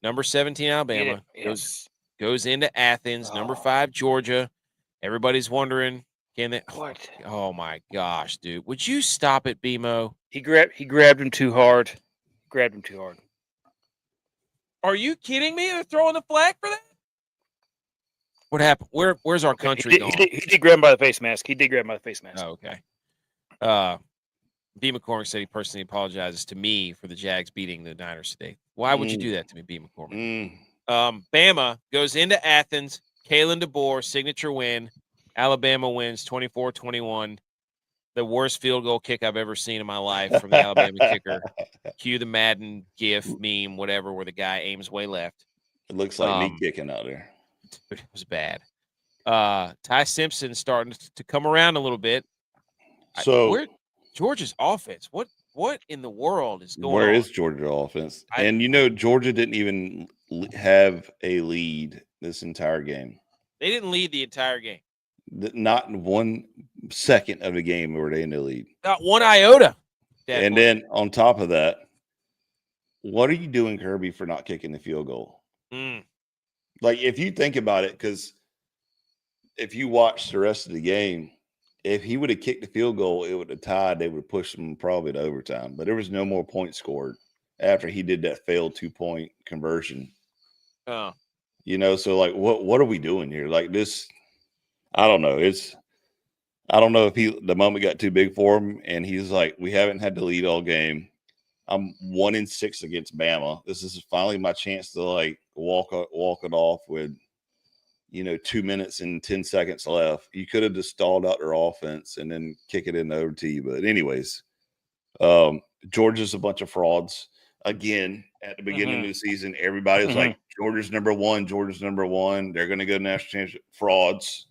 number 17 Alabama, goes into Athens, number 5 Georgia. Everybody's wondering, can they? What? Oh, my gosh, dude. Would you stop it, BMO? He grabbed him too hard. Are you kidding me? They're throwing the flag for that? What happened? Where's our country going? He did grab him by the face mask. Oh, okay. B. McCormick said he personally apologizes to me for the Jags beating the Niners today. Why would you do that to me, B. McCormick? Bama goes into Athens, Kalen DeBoer, signature win. Alabama wins 24-21. The worst field goal kick I've ever seen in my life from the Alabama kicker. Cue the Madden GIF meme, whatever, where the guy aims way left. It looks like me kicking out there. Dude, it was bad. Ty Simpson starting to come around a little bit. So Georgia's offense, what in the world is going on? Where is Georgia offense? And Georgia didn't even have a lead this entire game. They didn't lead the entire game. Not in 1 second of the game were they in the lead. Not one iota. And then on top of that, what are you doing, Kirby, for not kicking the field goal? Like, if you think about it, because if you watch the rest of the game, if he would have kicked the field goal, it would have tied. They would have pushed him probably to overtime. But there was no more points scored after he did that failed 2-point conversion. Oh. So like, what are we doing here? Like this, I don't know. I don't know if the moment got too big for him, and he's like, we haven't had the lead all game. I'm 1-6 against Bama. This is finally my chance to like walk it off with 2 minutes and 10 seconds left. You could have just stalled out their offense and then kick it in the OT. But anyways, Georgia's a bunch of frauds. Again, at the beginning of the season, everybody's like, Georgia's number one. Georgia's number one. They're going to go to national championship. Frauds.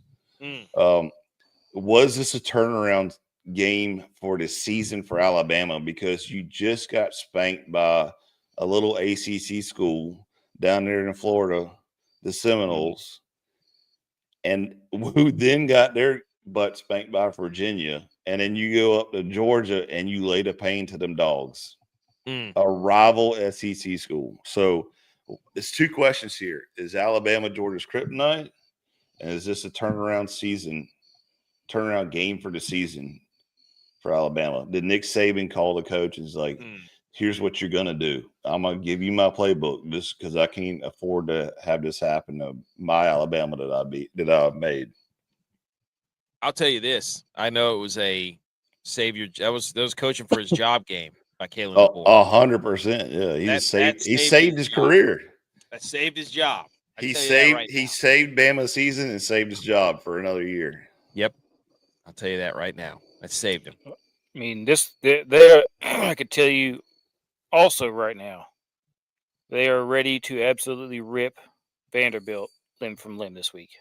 Was this a turnaround game for the season for Alabama? Because you just got spanked by a little ACC school down there in Florida, the Seminoles, and who then got their butt spanked by Virginia. And then you go up to Georgia and you lay the pain to them dogs. A rival SEC school. So it's 2 questions here. Is Alabama Georgia's kryptonite? And is this a turnaround game for the season for Alabama? Did Nick Saban call the coach and is like, here's what you're going to do. I'm going to give you my playbook just because I can't afford to have this happen to my Alabama that I've made. I'll tell you this. I know it was a savior. That was coaching for his job game by Kalen DeBoer. 100%. Yeah. He saved his career. That saved his job. He saved Bama's season and saved his job for another year. Yep. I'll tell you that right now. That saved him. I mean, I could tell you also right now, they are ready to absolutely rip Vanderbilt limb from limb this week.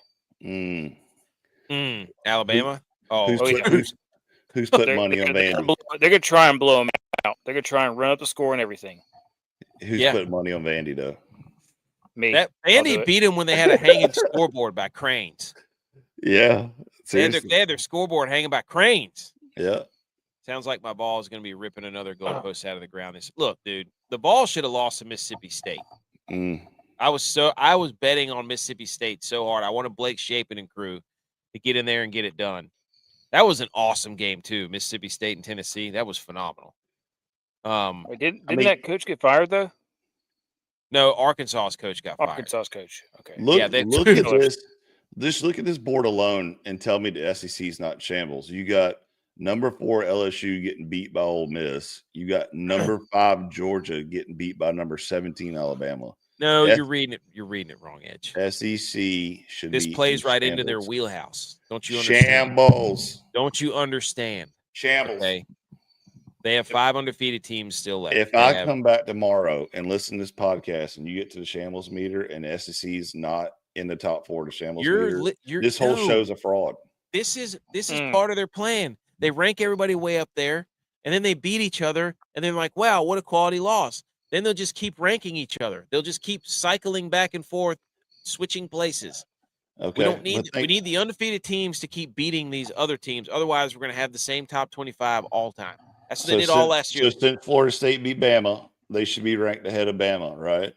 Alabama? Who's putting money on Vandy? They're going to try and blow them out. They're going to try and run up the score and everything. Who's putting money on Vandy, though? Me. Vandy beat him when they had a hanging scoreboard by cranes. Yeah. They had their scoreboard hanging by cranes. Yeah. Sounds like my ball is going to be ripping another goalpost out of the ground. Look, dude, the ball should have lost to Mississippi State. I was betting on Mississippi State so hard. I wanted Blake Shapen and crew to get in there and get it done. That was an awesome game too. Mississippi State and Tennessee. That was phenomenal. Didn't that coach get fired though? No, Arkansas's coach got fired. Arkansas's coach. Okay. Look at this. Just look at this board alone and tell me the SEC is not in shambles. You got number 4 LSU getting beat by Ole Miss. You got number 5 Georgia getting beat by number 17 Alabama. No, you're reading it wrong, Edge. SEC should be. This plays right into their wheelhouse. Don't you understand? Shambles. Don't you understand? Shambles. Okay. They have 5 undefeated teams still left. If I come back tomorrow and listen to this podcast and you get to the shambles meter and the SEC is not in the top 4 of the shambles meter, this whole show's a fraud. This is part of their plan. They rank everybody way up there, and then they beat each other, and they're like, wow, what a quality loss. Then they'll just keep ranking each other. They'll just keep cycling back and forth, switching places. Okay. We need the undefeated teams to keep beating these other teams. Otherwise, we're going to have the same top 25 all time. That's what they did all last year. So since Florida State beat Bama, they should be ranked ahead of Bama, right?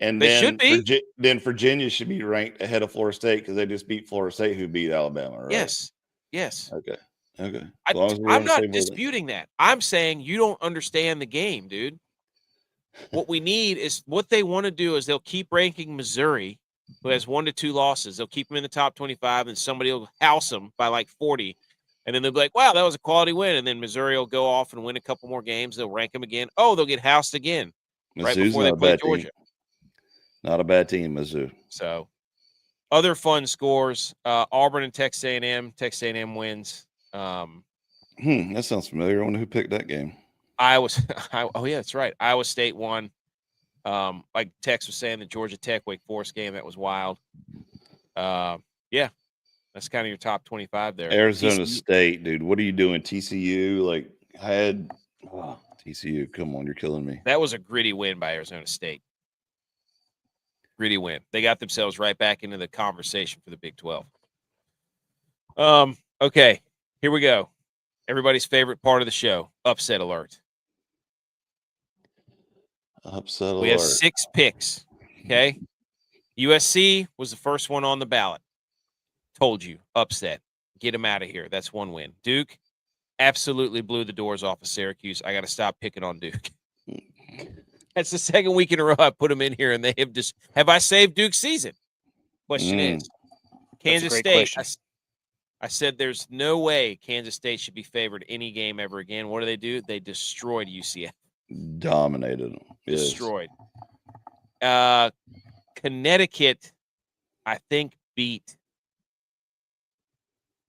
And they should be. Then Virginia should be ranked ahead of Florida State because they just beat Florida State, who beat Alabama, right? Yes. Okay. I'm not disputing that. I'm saying you don't understand the game, dude. What we need is what they want to do is they'll keep ranking Missouri, who has 1 to 2 losses. They'll keep them in the top 25, and somebody will house them by like 40. And then they'll be like, wow, that was a quality win. And then Missouri will go off and win a couple more games. They'll rank them again. Oh, they'll get housed again right before they play Georgia. Not a bad team, Mizzou. So Other fun scores: Auburn and Texas A&M. Texas A&M wins. That sounds familiar. I wonder who picked that game. Oh yeah, that's right. Iowa State won. Like Tex was saying, the Georgia Tech Wake Forest game, that was wild. Yeah, that's kind of your top 25 there. Arizona TCU. State, dude. What are you doing? TCU, like, TCU. Come on, you're killing me. That was a gritty win by Arizona State. Gritty win. They got themselves right back into the conversation for the Big 12. Okay, here we go. Everybody's favorite part of the show, upset alert. Upset alert. We have 6 picks, okay? USC was the first one on the ballot. Told you, upset. Get them out of here. That's one win. Duke absolutely blew the doors off of Syracuse. I got to stop picking on Duke. That's the second week in a row I put them in here, and they have just – have I saved Duke's season? Question is, Kansas State, I said there's no way Kansas State should be favored any game ever again. What do? They destroyed UCF. Dominated them. Yes. Destroyed. Connecticut, I think, beat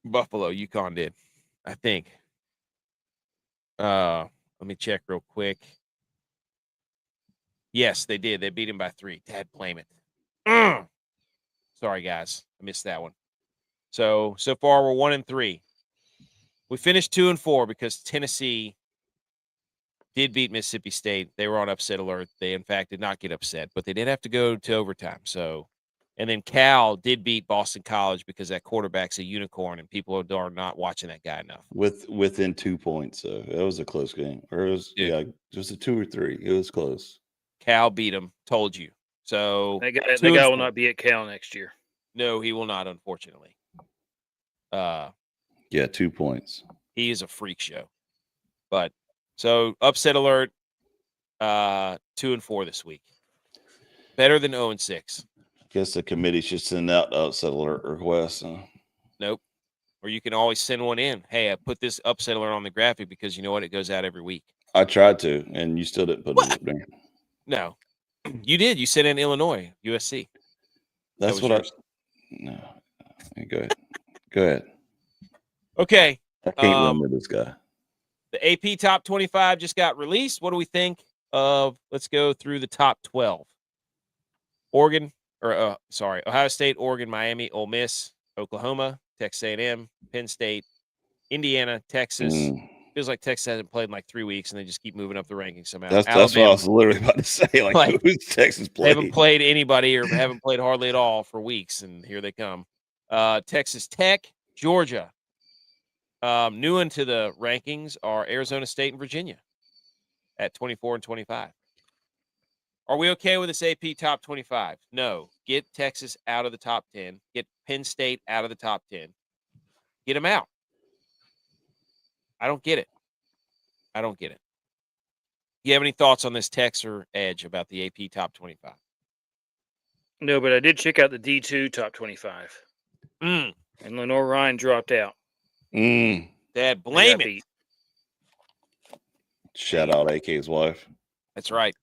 Buffalo. UConn did, I think. Let me check real quick. Yes, they did. They beat him by 3. Dad, blame it. Sorry, guys. I missed that one. So far we're 1-3. We finished 2-4 because Tennessee did beat Mississippi State. They were on upset alert. They, in fact, did not get upset, but they did have to go to overtime. And then Cal did beat Boston College because that quarterback's a unicorn, and people are not watching that guy enough. Within 2 points, so it was a close game. Or it was, just a 2 or 3. It was close. Cal beat him. Told you. So that guy will not be at Cal next year. No, he will not, unfortunately. 2 points. He is a freak show. But so upset alert, 2-4 this week. Better than 0-6. I guess the committee should send out upset alert requests. Nope. Or you can always send one in. Hey, I put this upset alert on the graphic because you know what? It goes out every week. I tried to, and you still didn't put it up there. No. You did. You sent in Illinois, USC. That's what yours. No. Go ahead. Go ahead. Okay. I can't remember this guy. The AP Top 25 just got released. What do we think of? Let's go through the top 12. Ohio State, Oregon, Miami, Ole Miss, Oklahoma, Texas A&M, Penn State, Indiana, Texas. Feels like Texas hasn't played in like 3 weeks, and they just keep moving up the rankings somehow. That's what I was literally about to say. Like who's Texas played? They haven't played anybody or haven't played hardly at all for weeks, and here they come. Texas Tech, Georgia. New into the rankings are Arizona State and Virginia at 24 and 25. Are we okay with this AP Top 25? No. Get Texas out of the top 10. Get Penn State out of the top 10. Get them out. I don't get it. You have any thoughts on this Tex or Edge about the AP Top 25? No, but I did check out the D2 Top 25. And Lenore Ryan dropped out. Dad, blame it. Shout out AK's wife. That's right.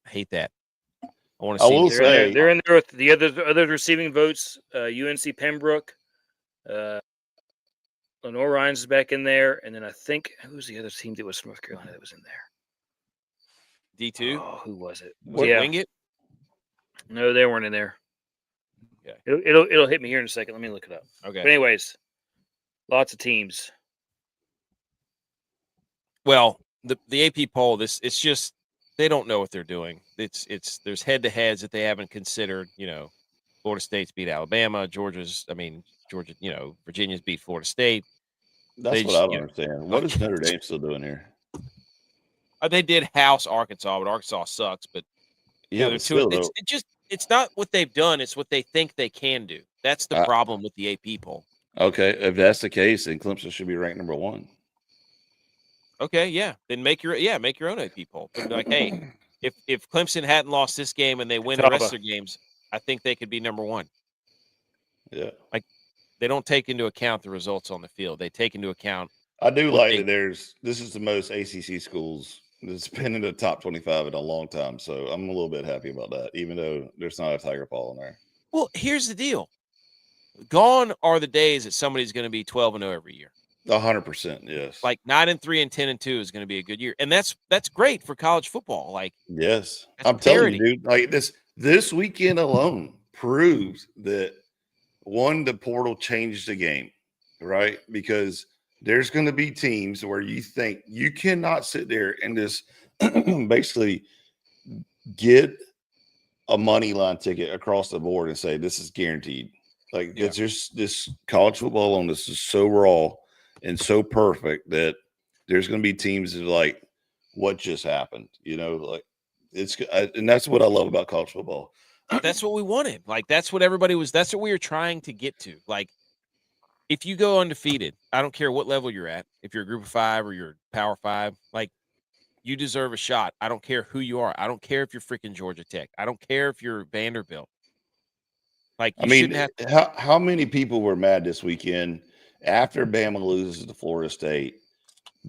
I hate that. I will say they're in there with the other receiving votes. UNC Pembroke, Lenore Ryan's is back in there, and then I think who's the other team that was North Carolina that was in there? D2. Oh, who was it? Wing it? No, they weren't in there. Okay. It'll hit me here in a second. Let me look it up. Okay. But anyways, lots of teams. Well, the AP poll, it's just they don't know what they're doing. There's head-to-heads that they haven't considered. Florida State's beat Alabama. Virginia's beat Florida State. That's what I don't understand. What is Notre Dame still doing here? They did house Arkansas, but Arkansas sucks. But it's not what they've done; it's what they think they can do. That's the problem with the AP poll. Okay, if that's the case, then Clemson should be ranked number 1. Okay, yeah. Then make your own AP poll. But like, hey, if Clemson hadn't lost this game and they win the rest of their games, I think they could be number 1. Yeah. Like they don't take into account the results on the field. They take into account. I do like that this is the most ACC schools that's been in the top 25 in a long time. So I'm a little bit happy about that, even though there's not a Tiger Paw in there. Well, here's the deal. Gone are the days that somebody's going to be 12-0 every year. 100%, yes. Like 9-3 and 10-2 is going to be a good year, and that's great for college football. Like, yes, that's I'm telling parity. you, dude. Like this weekend alone proves that the portal changed the game, right? Because there's going to be teams where you think you cannot sit there and just basically get a money line ticket across the board and say this is guaranteed. Like it's just this college football on this is so raw and so perfect that there's going to be teams that are like, what just happened? You know, like and that's what I love about college football. That's what we wanted. Like, that's what that's what we were trying to get to. Like, if you go undefeated, I don't care what level you're at, if you're a group of 5 or you're Power 5, like, you deserve a shot. I don't care who you are. I don't care if you're freaking Georgia Tech. I don't care if you're Vanderbilt. Like, you shouldn't have how many people were mad this weekend after Bama loses to Florida State,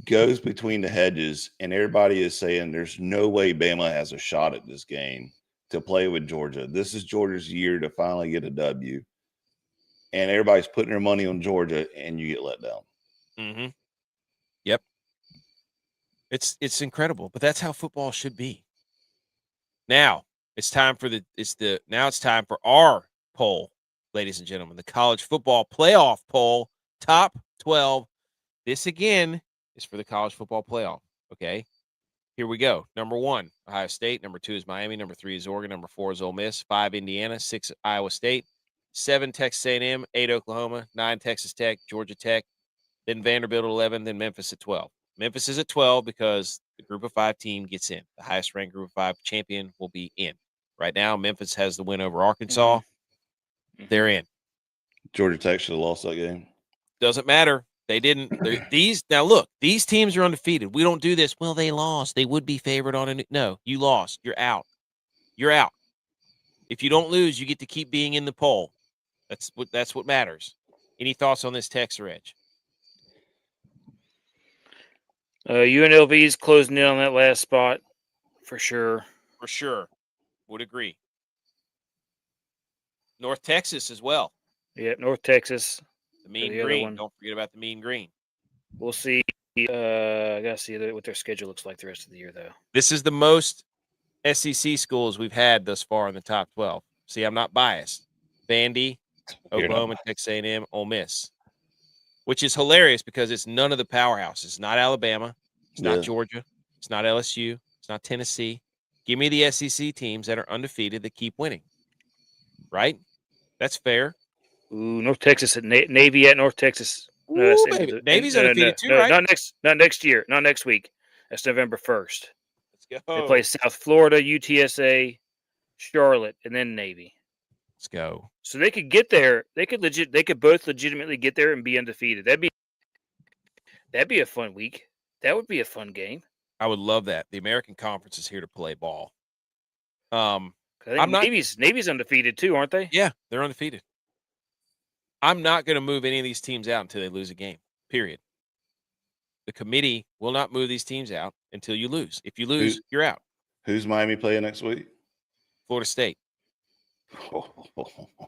goes between the hedges, and everybody is saying there's no way Bama has a shot at this game to play with Georgia. This is Georgia's year to finally get a W. And everybody's putting their money on Georgia, and you get let down. Mm-hmm. Yep. It's incredible, but that's how football should be. Now it's time for our poll, ladies and gentlemen, the college football playoff poll, top 12. This again is for the college football playoff. Okay, here we go. Number 1, Ohio State. Number 2 is Miami. Number 3 is Oregon. Number 4 is Ole Miss. 5, Indiana. 6, Iowa State. 7, Texas A&M. 8, Oklahoma. 9, Texas Tech. Georgia Tech. Then Vanderbilt at 11. Then Memphis at 12. Memphis is at 12 because the group of 5 team gets in. The highest ranked group of 5 champion will be in. Right now, Memphis has the win over Arkansas. Mm-hmm. They're in. Georgia Tech should have lost that game. Doesn't matter. They didn't. Now look, these teams are undefeated. We don't do this. Well, they lost. They would be favored on a no. You lost. You're out. You're out. If you don't lose, you get to keep being in the poll. That's what matters. Any thoughts on this, Tex or Edge? UNLV is closing in on that last spot for sure. For sure. Would agree. North Texas as well. Yeah, North Texas. The Mean Green. Don't forget about the Mean Green. We'll see. I got to see what their schedule looks like the rest of the year, though. This is the most SEC schools we've had thus far in the top 12. See, I'm not biased. Vandy, Oklahoma, Texas A&M, Ole Miss. Which is hilarious because it's none of the powerhouses. It's not Alabama. It's not Georgia. It's not LSU. It's not Tennessee. Give me the SEC teams that are undefeated that keep winning. Right? That's fair. Ooh, North Texas at Navy at North Texas. No, Navy's undefeated too, right? Not next year. Not next week. That's November 1st. Let's go. They play South Florida, UTSA, Charlotte, and then Navy. Let's go. So they could get there. They could both legitimately get there and be undefeated. That'd be a fun week. That would be a fun game. I would love that. The American Conference is here to play ball. I think Navy's undefeated too, aren't they? Yeah, they're undefeated. I'm not going to move any of these teams out until they lose a game. Period. The committee will not move these teams out until you lose. If you lose, you're out. Who's Miami playing next week? Florida State.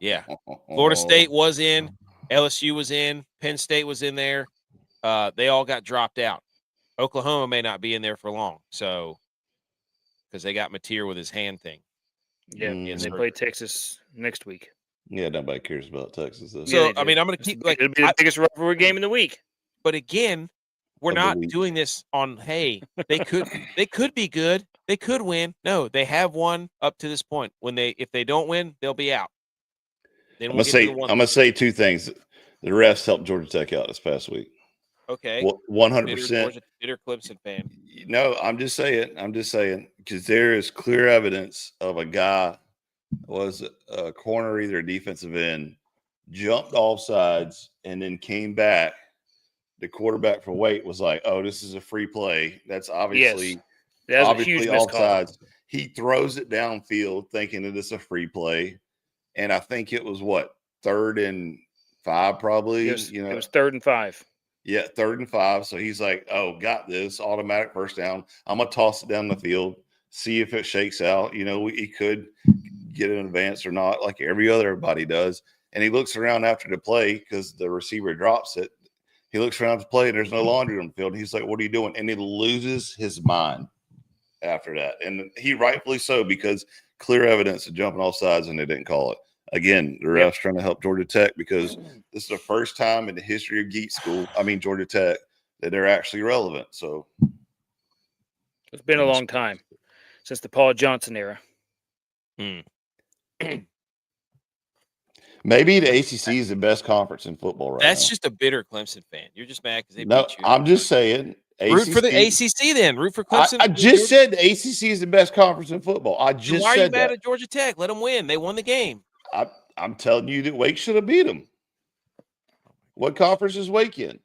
Yeah. Florida State was in. LSU was in. Penn State was in there. They all got dropped out. Oklahoma may not be in there for long. So, because they got Mateer with his hand thing. Yeah, and they play Texas next week. Yeah, nobody cares about Texas. Though. So, I mean, I'm going to keep it'll be the biggest rivalry game in the week. But again, we're not doing this on, hey, they could be good. They could win. No, they have won up to this point. If they don't win, they'll be out. Then I'm gonna say 2 things. The refs helped Georgia Tech out this past week. Okay. 100%. Bitter Clemson fan. No, I'm just saying because there is clear evidence of a guy was a corner, either a defensive end, jumped off sides and then came back. The quarterback for Wait was like, "Oh, this is a free play. That's obviously a huge offsides." He throws it downfield, thinking that it's a free play, and I think it was 3rd and 5, probably. It was 3rd and 5. Yeah, 3rd and 5. So he's like, "Oh, got this automatic first down. I'm gonna toss it down the field, see if it shakes out. He could get an advance or not, like everybody does." and he looks around after the play because the receiver drops it. He looks around to play, and there's no laundry on the field. He's like, "What are you doing?" And he loses his mind after that, and he rightfully so, because clear evidence of jumping off sides, and they didn't call it. Again, the refs trying to help Georgia Tech, because this is the first time in the history of Georgia Tech, that they're actually relevant. So it's been a long time since the Paul Johnson era. Maybe the ACC is the best conference in football right now. That's just a bitter Clemson fan. You're just mad because they No, beat you. I'm just saying. Root for the ACC then. Root for Clemson. I just said the ACC is the best conference in football. I just said that. Why are you mad at Georgia Tech? Let them win. They won the game. I'm telling you that Wake should have beat them. What conference is Wake in?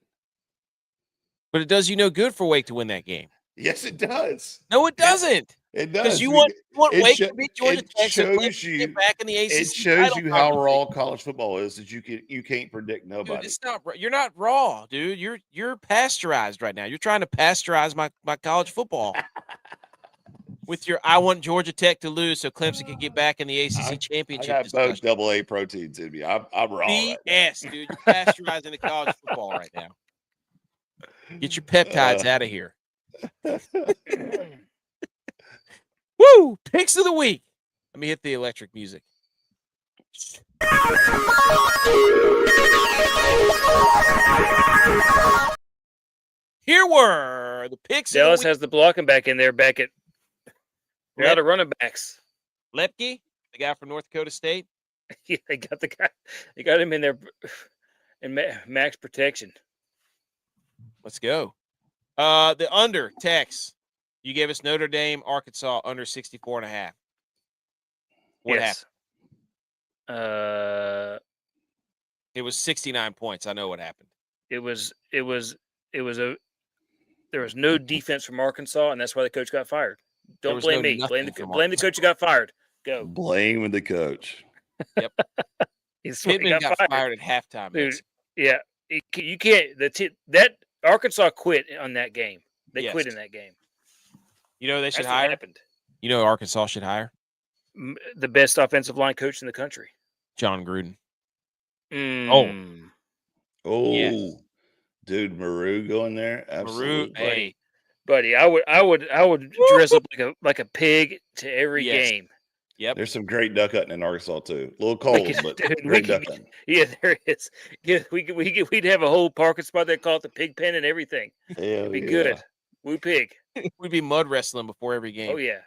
But it does you no good for Wake to win that game. Yes, it does. No, it doesn't. It does. Because you want Wake to beat Georgia Tech so get back in the ACC. It shows you how raw college football is, that you can't predict nobody. Dude, it's not. You're not raw, dude. You're pasteurized right now. You're trying to pasteurize my college football with your "I want Georgia Tech to lose so Clemson can get back in the ACC championship." I got both AA proteins in me. I'm raw. BS, dude. You're pasteurizing the college football right now. Get your peptides out of here. Woo! Picks of the week. Let me hit the electric music. Here were the picks. Dallas has the blocking back in there. Back at they're out of running backs. Lepke, the guy from North Dakota State. Yeah, they got the guy. They got him in there in max protection. Let's go. The under Tex. You gave us Notre Dame, Arkansas under 64.5. What happened? It was 69 points. I know what happened. There was no defense from Arkansas, and that's why the coach got fired. Don't blame me. Blame the coach who got fired. Go. Blame the coach. Yep. Pittman got fired at halftime. Dude, yeah. You can't. That Arkansas quit on that game. They quit in that game. You know they should hire. Happened. You know Arkansas should hire the best offensive line coach in the country, John Gruden. Yes. Dude, Maru going there. Absolutely, hey, buddy. I would dress up like a pig to every game. Yep. There's some great duck hunting in Arkansas too. A little cold, but great duck hunting. Yeah, there is. Yeah, we'd have a whole parking spot there called the pig pen and everything. It'd be good. Woo pig. We'd be mud wrestling before every game. Oh yeah.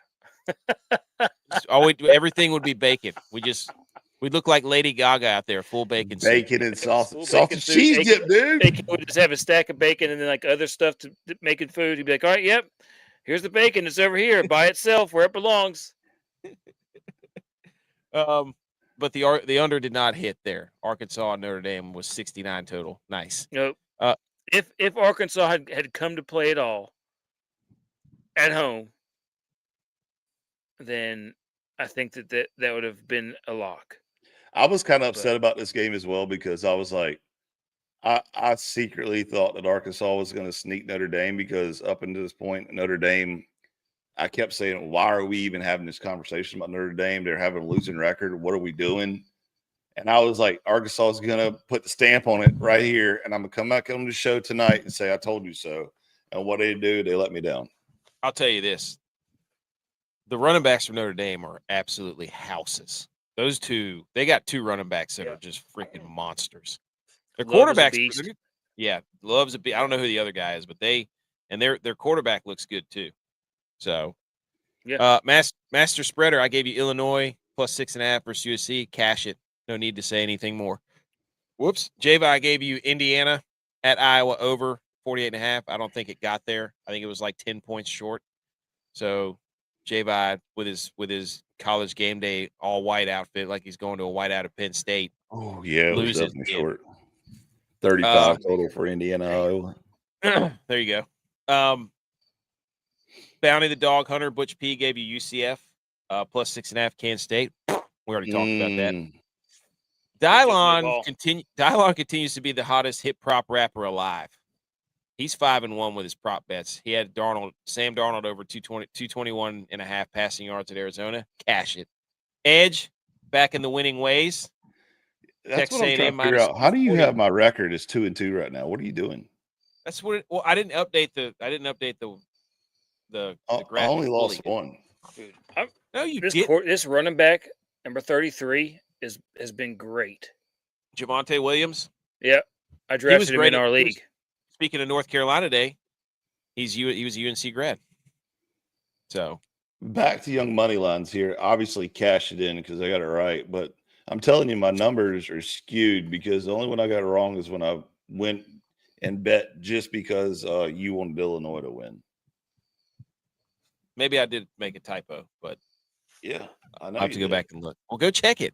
Everything would be bacon. We'd look like Lady Gaga out there, full bacon. Bacon and sausage cheese dip, dude. Bacon would just have a stack of bacon and then like other stuff to making food. He'd be like, "All right, yep, here's the bacon. It's over here by itself where it belongs." But the under did not hit there. Arkansas and Notre Dame was 69 total. Nice. Nope. If Arkansas had come to play at all at home, then I think that would have been a lock. I was kind of upset about this game as well, because I was like, I secretly thought that Arkansas was going to sneak Notre Dame, because up until this point, Notre Dame, I kept saying, why are we even having this conversation about Notre Dame? They're having a losing record. What are we doing? And I was like, Arkansas is going to put the stamp on it right here, and I'm going to come back on the show tonight and say, I told you so. And what they do, they let me down. I'll tell you this. The running backs from Notre Dame are absolutely houses. Those two, they got two running backs that are just freaking monsters. Their quarterbacks, Love's a beast. I don't know who the other guy is, but their quarterback looks good too. So, Master Spreader, I gave you Illinois plus 6.5 versus USC. Cash it. No need to say anything more. Whoops. Java, I gave you Indiana at Iowa over 48.5. I don't think it got there. I think it was like 10 points short. So, J-Vi with his college game day all white outfit, like he's going to a whiteout at Penn State. Oh yeah, it was definitely short. 35 total for Indiana. There you go. Bounty the Dog Hunter Butch P gave you UCF plus 6.5 Kansas State. We already talked about that. Dylon continues to be the hottest hip prop rapper alive. He's 5-1 with his prop bets. He had Sam Darnold over 221.5 passing yards at Arizona. Cash it. Edge back in the winning ways. That's Texas what I'm A&M trying to figure minus out. How do you 240. have my record as 2-2 right now? What are you doing? That's what. Well, I didn't update the I graphic. only fully, lost did I? one. Dude, No, you did. this running back number 33 has been great. Javonte Williams. Yeah, I He was drafted him great in our he was- league. Speaking of North Carolina Day, he was a UNC grad. So Back to young money lines here. Obviously, cash it in because I got it right. But I'm telling you, my numbers are skewed because the only one I got wrong is when I went and bet just because you wanted Illinois to win. maybe I did make a typo, but Yeah, I know. I'll have to go back and look. Well, go check it.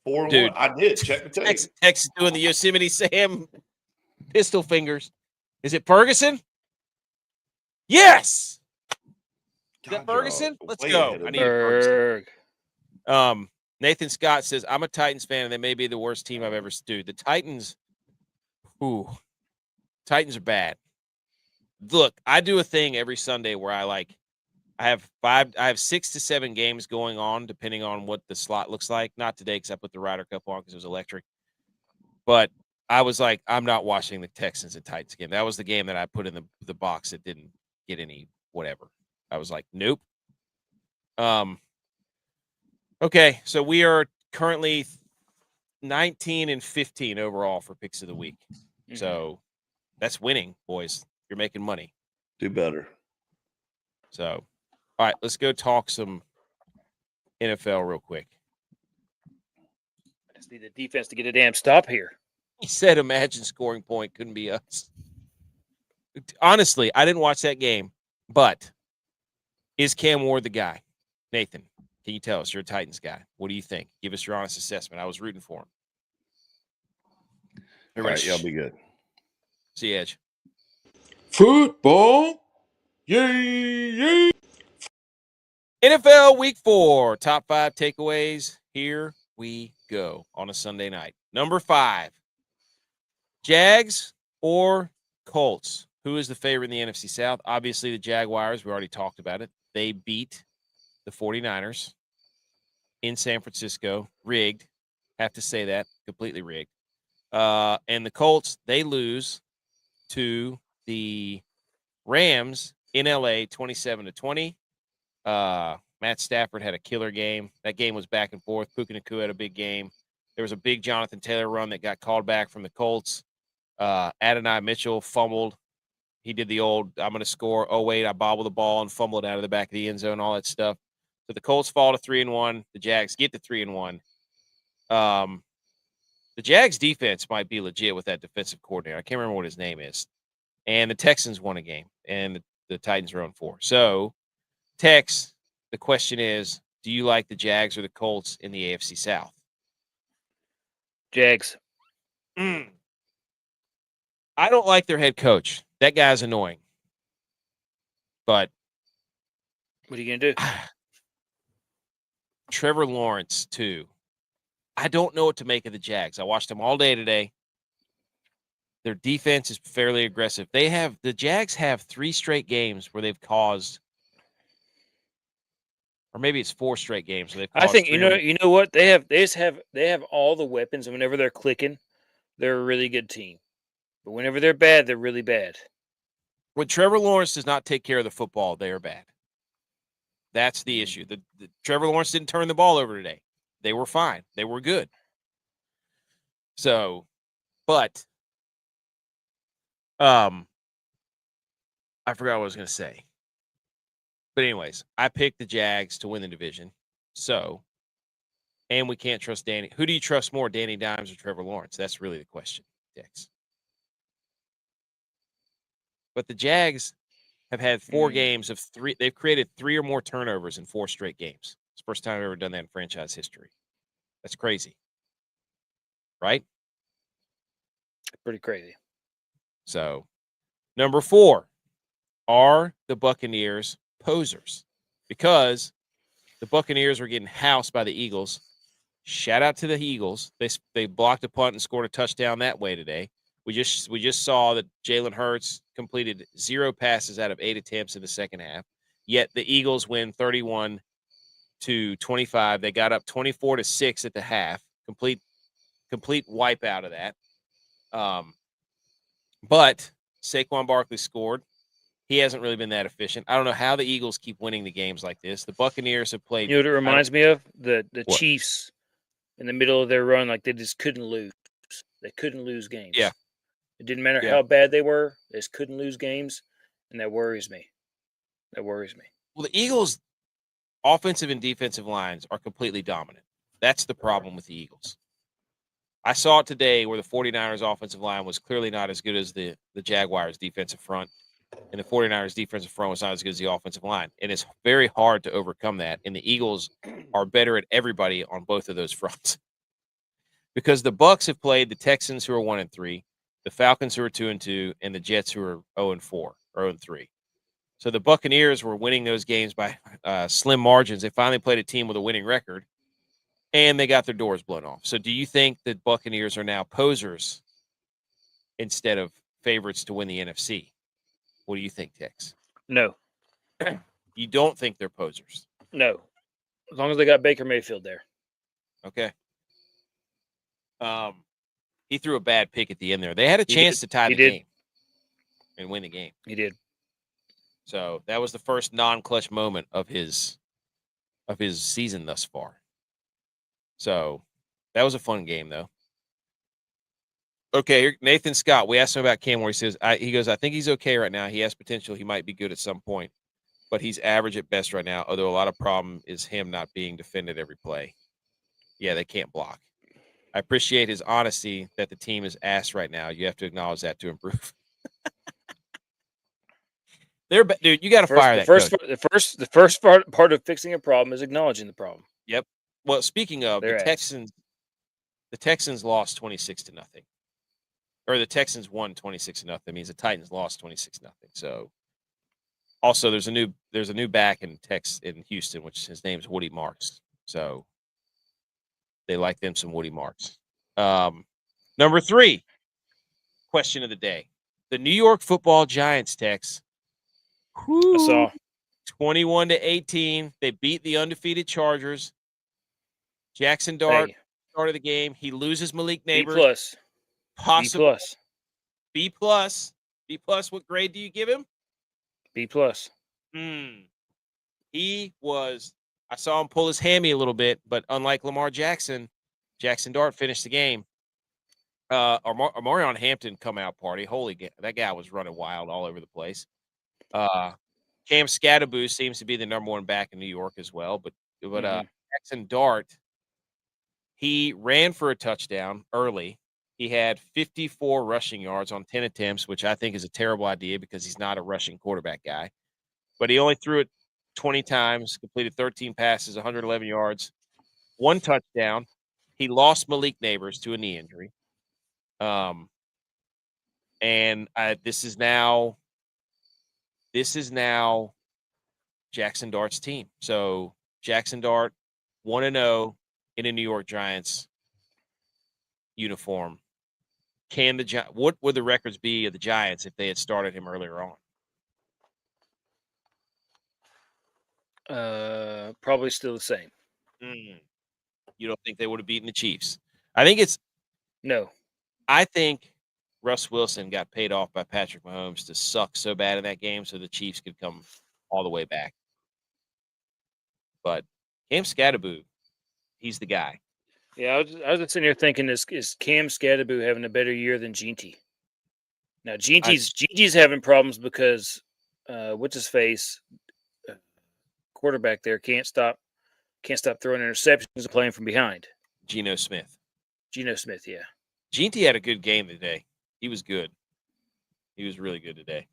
4-1. Dude. I did. Check the tape. Texas doing the Yosemite Sam pistol fingers. Is it Ferguson? Yes. Is that God, y'all Ferguson? are Let's way go. ahead of I me. need a Ferguson. Berg. Nathan Scott says, I'm a Titans fan, and they may be the worst team I've ever seen. The Titans, Titans are bad. Look, I do a thing every Sunday where I have 6 to 7 games going on, depending on what the slot looks like. Not today because I put the Ryder Cup on because it was electric. But I was like, I'm not watching the Texans and Titans game. That was the game that I put in the box that didn't get any whatever. I was like, nope. Okay, so we are currently 19 and 15 overall for picks of the week. Mm-hmm. So that's winning, boys. You're making money. Do better. So, all right, let's go talk some NFL real quick. I just need the defense to get a damn stop here. He said, imagine scoring point couldn't be us. Honestly, I didn't watch that game, but is Cam Ward the guy? Nathan, can you tell us? You're a Titans guy. What do you think? Give us your honest assessment. I was rooting for him. All right, y'all be good. See you, Edge. Football. Yay. NFL Week 4, top 5 takeaways. Here we go on a Sunday night. Number 5, Jags or Colts? Who is the favorite in the NFC South? Obviously, the Jaguars. We already talked about it. They beat the 49ers in San Francisco. Rigged. Have to say that. Completely rigged. And the Colts, they lose to the Rams in LA 27-20. Matt Stafford had a killer game. That game was back and forth. Puka Nacua had a big game. There was a big Jonathan Taylor run that got called back from the Colts. Adonai Mitchell fumbled. He did the old, I'm going to score. Oh, wait, I bobble the ball and fumble it out of the back of the end zone, all that stuff. So the Colts fall to 3-1. The Jags get to 3-1. The Jags defense might be legit with that defensive coordinator. I can't remember what his name is. And the Texans won a game, and the Titans are on 4. So, Tex, the question is, do you like the Jags or the Colts in the AFC South? Jags. I don't like their head coach. That guy's annoying. But what are you going to do? Trevor Lawrence, too. I don't know what to make of the Jags. I watched them all day today. Their defense is fairly aggressive. The Jags have 3 straight games where they've caused, or maybe it's 4 straight games where they've caused. I think you know what they have all the weapons, and whenever they're clicking, they're a really good team. But whenever they're bad, they're really bad. When Trevor Lawrence does not take care of the football, they are bad. That's the issue. The Trevor Lawrence didn't turn the ball over today. They were fine. They were good. So, but I forgot what I was going to say. But anyways, I picked the Jags to win the division. So, and we can't trust Danny. Who do you trust more, Danny Dimes or Trevor Lawrence? That's really the question, Dex. But the Jags have had 4 games of 3. They've created 3 or more turnovers in 4 straight games. It's the first time I've ever done that in franchise history. That's crazy. Right? Pretty crazy. So, number 4, are the Buccaneers posers? Because the Buccaneers were getting housed by the Eagles. Shout out to the Eagles. They blocked a punt and scored a touchdown that way today. We just saw that Jalen Hurts completed 0 passes out of 8 attempts in the second half. Yet the Eagles win 31-25. They got up 24-6 at the half. complete wipeout of that. But Saquon Barkley scored. He hasn't really been that efficient. I don't know how the Eagles keep winning the games like this. The Buccaneers have played. You know what it reminds me of? The What? Chiefs in the middle of their run, like they just couldn't lose. They couldn't lose games. Yeah. It didn't matter Yeah. how bad they were. They just couldn't lose games, and that worries me. Well, the Eagles' offensive and defensive lines are completely dominant. That's the problem with the Eagles. I saw it today where the 49ers offensive line was clearly not as good as the Jaguars defensive front, and the 49ers defensive front was not as good as the offensive line. And it's very hard to overcome that. And the Eagles are better at everybody on both of those fronts. Because the Bucs have played the Texans, who are 1-3, the Falcons, who are 2-2, and the Jets, who are 0-4 or 0-3. So the Buccaneers were winning those games by slim margins. They finally played a team with a winning record, and they got their doors blown off. So do you think that Buccaneers are now posers instead of favorites to win the NFC? What do you think, Tex? No. You don't think they're posers? No. As long as they got Baker Mayfield there. Okay. He threw a bad pick at the end there. They had a chance to tie the game and win the game. He did. So that was the first non-clutch moment of his season thus far. So that was a fun game, though. Okay, Nathan Scott. We asked him about Cam, where he says, he goes, I think he's okay right now. He has potential. He might be good at some point, but he's average at best right now. Although a lot of problem is him not being defended every play. Yeah, they can't block. I appreciate his honesty that the team is ass right now. You have to acknowledge that to improve. Dude, you got to fire that coach. The first part of fixing a problem is acknowledging the problem. Yep. Well, speaking of They're the Texans lost 26-0. Or the Texans won 26-0. Means the Titans lost 26-0. So also there's a new back in Houston, which his name's Woody Marks. So they like them some Woody Marks. Number 3 question of the day. The New York Football Giants, Tex. I saw 21-18. They beat the undefeated Chargers. Jaxson Dart started the game. He loses Malik Neighbors. B+. B+. What grade do you give him? B+. He was. I saw him pull his hammy a little bit, but unlike Lamar Jackson, Jaxson Dart finished the game. Omarion Hampton come out party. That guy was running wild all over the place. Cam Scatterboo seems to be the number 1 back in New York as well. But Jaxson Dart, he ran for a touchdown early. He had 54 rushing yards on 10 attempts, which I think is a terrible idea because he's not a rushing quarterback guy. But he only threw it 20 times, completed 13 passes, 111 yards, 1 touchdown. He lost Malik Neighbors to a knee injury. This is now Jaxson Dart's team. So Jaxson Dart 1-0 in a New York Giants uniform. What would the records be of the Giants if they had started him earlier on? Probably still the same. You don't think they would have beaten the Chiefs? I think it's no. I think Russ Wilson got paid off by Patrick Mahomes to suck so bad in that game so the Chiefs could come all the way back. But Cam Scatterboo, he's the guy. Yeah, I was just sitting here thinking, is Cam Scatterboo having a better year than Ginty? Now, Ginty's having problems because what's his face quarterback there can't stop throwing interceptions and playing from behind. Geno Smith, yeah. Ginty had a good game today. He was good. He was really good today.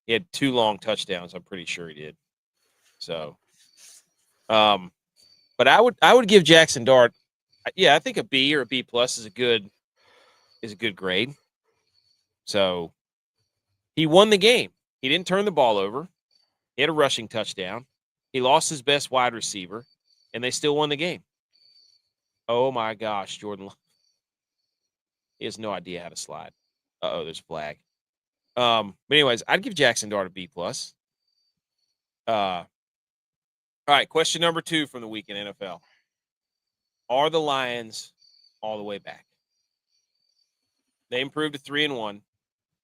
He had 2 long touchdowns. I'm pretty sure he did. So, but I would give Jaxson Dart, I think a B or a B+ is a good grade. So he won the game. He didn't turn the ball over. He had a rushing touchdown. He lost his best wide receiver, and they still won the game. Oh my gosh, Jordan Love. He has no idea how to slide. There's a flag. But anyways, I'd give Jaxson Dart a B+. All right, question number 2 from the week in NFL. Are the Lions all the way back. They improved to 3-1.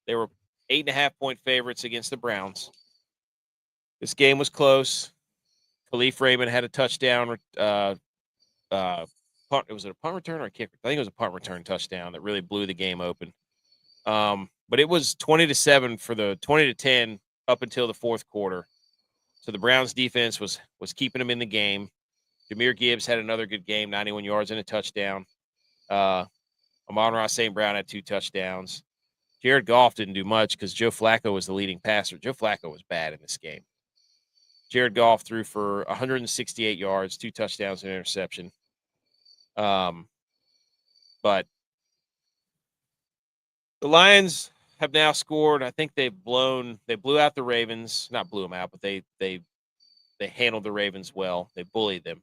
They were 8.5-point favorites against the Browns. This game was close. Khalif Raymond had a touchdown. Was it a punt return or a kick? I think it was a punt return touchdown that really blew the game open. But it was 20-7 for the 20-10 up until the fourth quarter. So the Browns defense was keeping them in the game. Jahmyr Gibbs had another good game, 91 yards and a touchdown. Amon-Ra St. Brown had 2 touchdowns. Jared Goff didn't do much because Joe Flacco was the leading passer. Joe Flacco was bad in this game. Jared Goff threw for 168 yards, 2 touchdowns and an interception. But the Lions have now scored. I think they blew out the Ravens. Not blew them out, but they handled the Ravens well. They bullied them.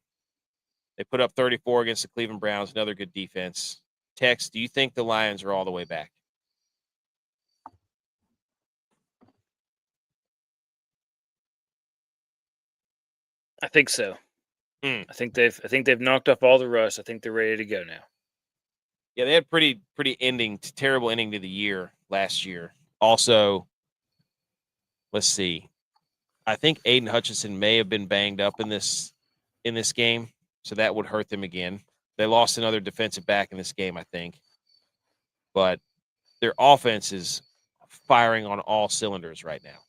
They put up 34 against the Cleveland Browns, another good defense. Tex, do you think the Lions are all the way back? I think so. I think they've knocked off all the rust. I think they're ready to go now. Yeah, they had pretty terrible ending to the year last year. Also, let's see. I think Aiden Hutchinson may have been banged up in this game, so that would hurt them again. They lost another defensive back in this game, I think. But their offense is firing on all cylinders right now.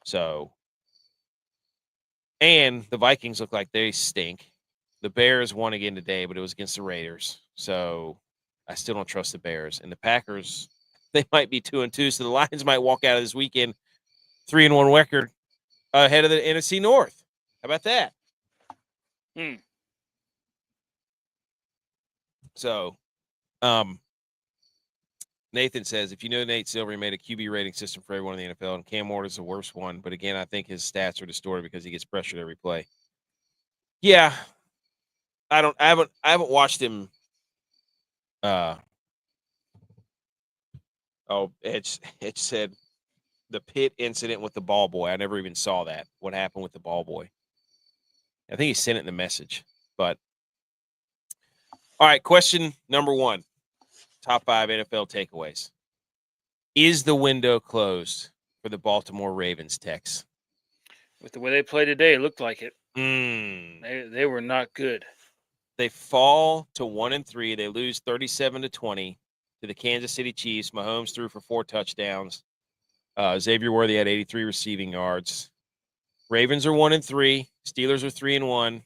So, and the Vikings look like they stink. The Bears won again today, but it was against the Raiders. So I still don't trust the Bears. And the Packers, they might be 2-2, so the Lions might walk out of this weekend 3-1 record ahead of the NFC North. How about that? So, Nathan says, if you know Nate Silver, he made a QB rating system for everyone in the NFL, and Cam Ward is the worst one. But again, I think his stats are distorted because he gets pressured every play. Yeah, I haven't watched him. It said the Pitt incident with the ball boy. I never even saw that. What happened with the ball boy? I think he sent it in the message. But all right, question number 1. Top 5 NFL takeaways. Is the window closed for the Baltimore Ravens, Tex? With the way they played today, it looked like it. They They were not good. They fall to 1-3. They lose 37-20 to the Kansas City Chiefs. Mahomes threw for 4 touchdowns. Xavier Worthy had 83 receiving yards. Ravens are 1-3. Steelers are 3-1.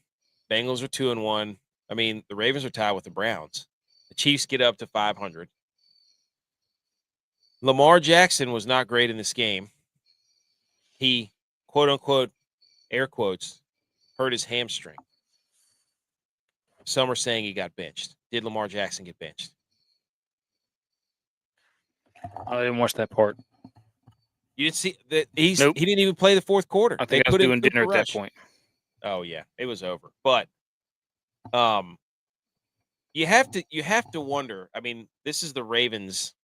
Bengals are 2-1. I mean, the Ravens are tied with the Browns. The Chiefs get up to 500. Lamar Jackson was not great in this game. He, quote unquote, air quotes, hurt his hamstring. Some are saying he got benched. Did Lamar Jackson get benched? I didn't watch that part. You didn't see that? Nope. He didn't even play the fourth quarter. I think I was doing dinner at that point. Oh yeah, it was over. But you have to wonder. I mean, this is the Ravens.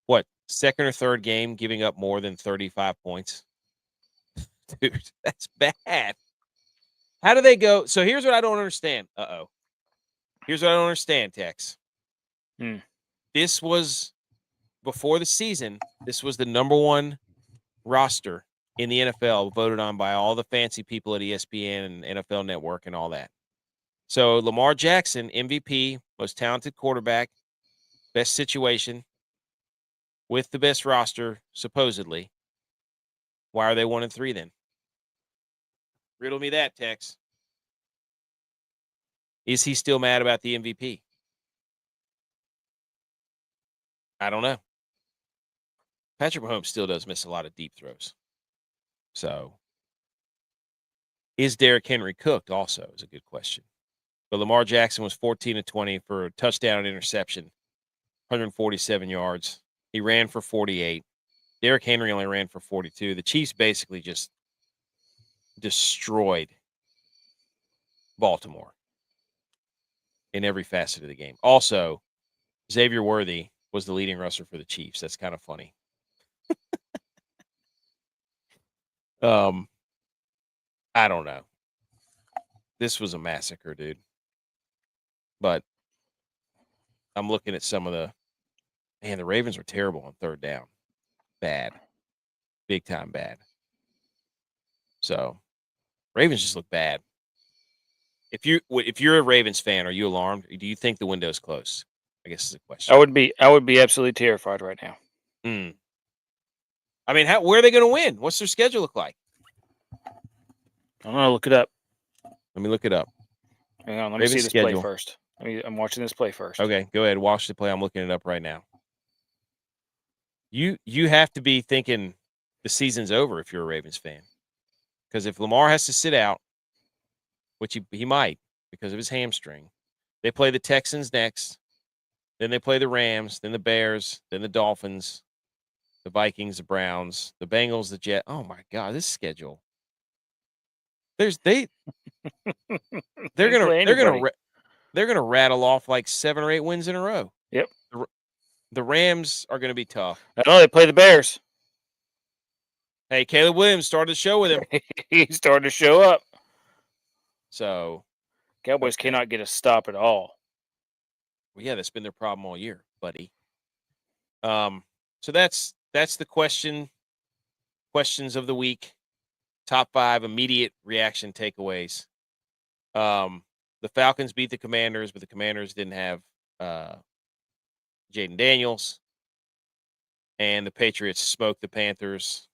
What, second or third game giving up more than 35 points? Dude, that's bad. How do they go? So here's what I don't understand. Here's what I don't understand, Tex. This was before the season. This was the number 1 roster in the NFL, voted on by all the fancy people at ESPN and NFL Network and all that. So Lamar Jackson, MVP, most talented quarterback, best situation, with the best roster, supposedly. Why are they 1-3 then? Riddle me that, Tex. Is he still mad about the MVP? I don't know. Patrick Mahomes still does miss a lot of deep throws. So, is Derrick Henry cooked also is a good question. But Lamar Jackson was 14-20 for a touchdown and interception, 147 yards. He ran for 48. Derrick Henry only ran for 42. The Chiefs basically just destroyed Baltimore in every facet of the game. Also, Xavier Worthy was the leading rusher for the Chiefs. That's kind of funny. I don't know. This was a massacre, dude. But I'm looking at some of the Ravens were terrible on third down. Bad. Big time bad. So Ravens just look bad. If you're a Ravens fan, are you alarmed? Do you think the window's closed? I guess is the question. I would be absolutely terrified right now. I mean, where are they going to win? What's their schedule look like? I don't know. Look it up. Let me look it up. Hang on. Let me Ravens see this schedule. play first. I'm watching this play first. Okay, go ahead. Watch the play. I'm looking it up right now. You have to be thinking the season's over if you're a Ravens fan, because if Lamar has to sit out, which he might because of his hamstring, they play the Texans next, then they play the Rams, then the Bears, then the Dolphins, the Vikings, the Browns, the Bengals, the Jets. Oh my God, this schedule. They're gonna rattle off like 7 or 8 wins in a row. Yep. The Rams are gonna be tough. I know they play the Bears. Hey, Caleb Williams started the show with him. He started to show up. So Cowboys cannot get a stop at all. Well, yeah, that's been their problem all year, buddy. So that's the questions of the week. Top 5 immediate reaction takeaways. The Falcons beat the Commanders, but the Commanders didn't have Jaden Daniels. And the Patriots smoked the Panthers.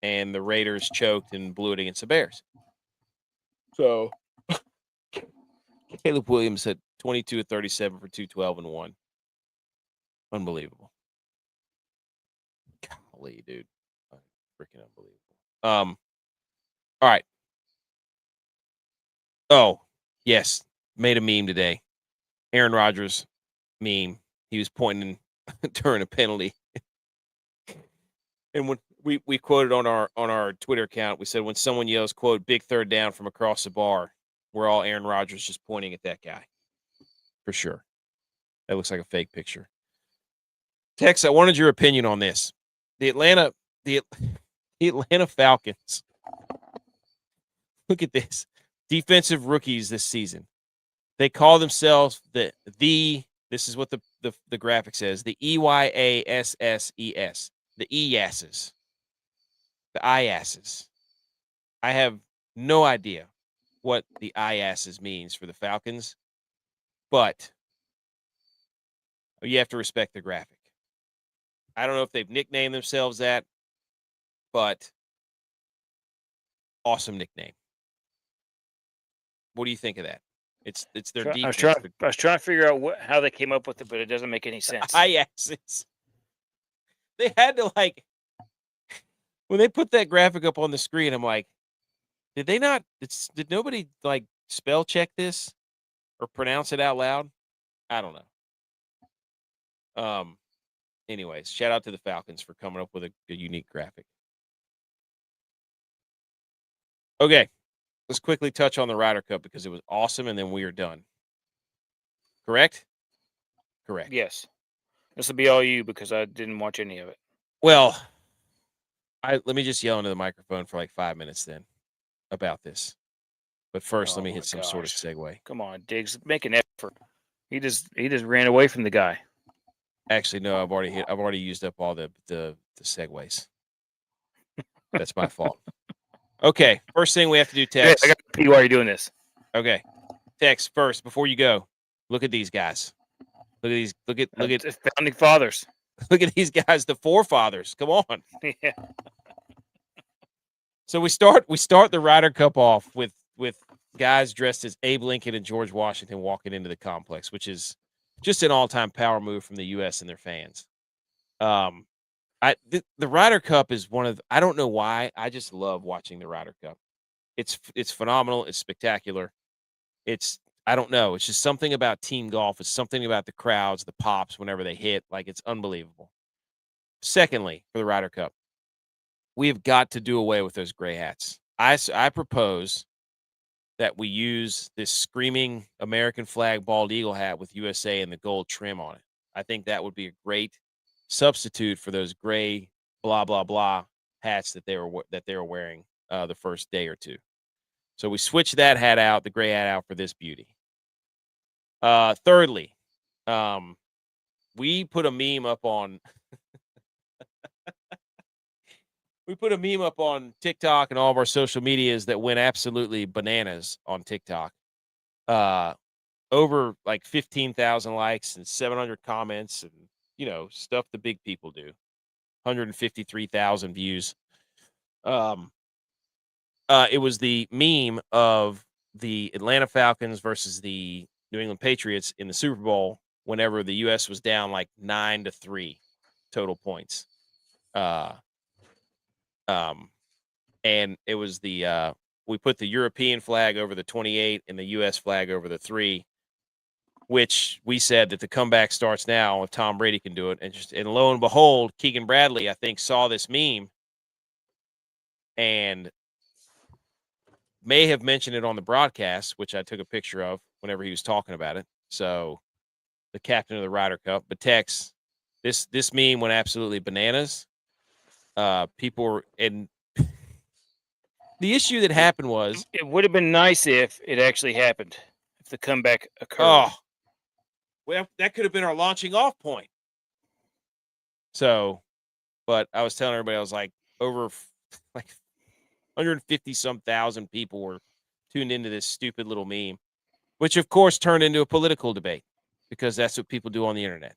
And the Raiders choked and blew it against the Bears. So Caleb Williams had 22 of 37 for 212 and 1. Unbelievable. Golly, dude. Freaking unbelievable. All right. Oh, yes. Made a meme today. Aaron Rodgers meme. He was pointing during a penalty. And when we quoted on our Twitter account, we said when someone yells, quote, big third down from across the bar, we're all Aaron Rodgers just pointing at that guy. For sure. That looks like a fake picture. Tex, I wanted your opinion on this. The Atlanta Falcons. Look at this. Defensive rookies this season. They call themselves the this is what the graphic says, the EYASSES, the EYASSes. The IASSes. I have no idea what the IASSes means for the Falcons, but you have to respect the graphic. I don't know if they've nicknamed themselves that, but awesome nickname. What do you think of that? It's their defense. I was trying to figure out how they came up with it, but it doesn't make any sense. IASSes. They had to when they put that graphic up on the screen, I'm like, did nobody spell check this or pronounce it out loud? I don't know. Anyways, shout out to the Falcons for coming up with a unique graphic. Okay, let's quickly touch on the Ryder Cup because it was awesome, and then we are done. Correct? Correct. Yes. This will be all you because I didn't watch any of it. Well, let me just yell into the microphone for 5 minutes then about this. But first, let me hit some sort of segue. Come on, Diggs, make an effort. He just ran away from the guy. Actually, no, I've already used up all the segues. That's my fault. Okay, first thing we have to do, Tex. I got to pee while you're doing this. Okay, Tex, first before you go, look at these guys. Look at these. Look at the founding fathers. Look at these guys, the forefathers. Come on. Yeah. So we start the Ryder Cup off with guys dressed as Abe Lincoln and George Washington walking into the complex, which is just an all-time power move from the U.S. and their fans. The Ryder Cup is I don't know why, I just love watching the Ryder Cup. It's phenomenal. It's spectacular. I don't know. It's just something about team golf. It's something about the crowds, the pops whenever they hit. It's unbelievable. Secondly, for the Ryder Cup, we have got to do away with those gray hats. I propose that we use this screaming American flag bald eagle hat with USA and the gold trim on it. I think that would be a great substitute for those gray blah blah blah hats that they were wearing the first day or two. So we switched that hat out, the gray hat out, for this beauty. Thirdly, we put a meme up on TikTok and all of our social medias that went absolutely bananas on TikTok. Over like 15,000 likes and 700 comments and, stuff the big people do. 153,000 views. It was the meme of the Atlanta Falcons versus the New England Patriots in the Super Bowl whenever the U.S. was down like 9-3 total points. And it was we put the European flag over the 28 and the U.S. flag over the 3, which we said that the comeback starts now if Tom Brady can do it. And lo and behold, Keegan Bradley, I think, saw this meme and may have mentioned it on the broadcast, which I took a picture of whenever he was talking about it. So the captain of the Ryder Cup. But Tex, this meme went absolutely bananas. People were, and the issue that happened was It would have been nice if it actually happened, if the comeback occurred. Oh, well, that could have been our launching off point. So, but I was telling everybody, I was like, over like 150 some thousand people were tuned into this stupid little meme, which of course turned into a political debate because that's what people do on the internet.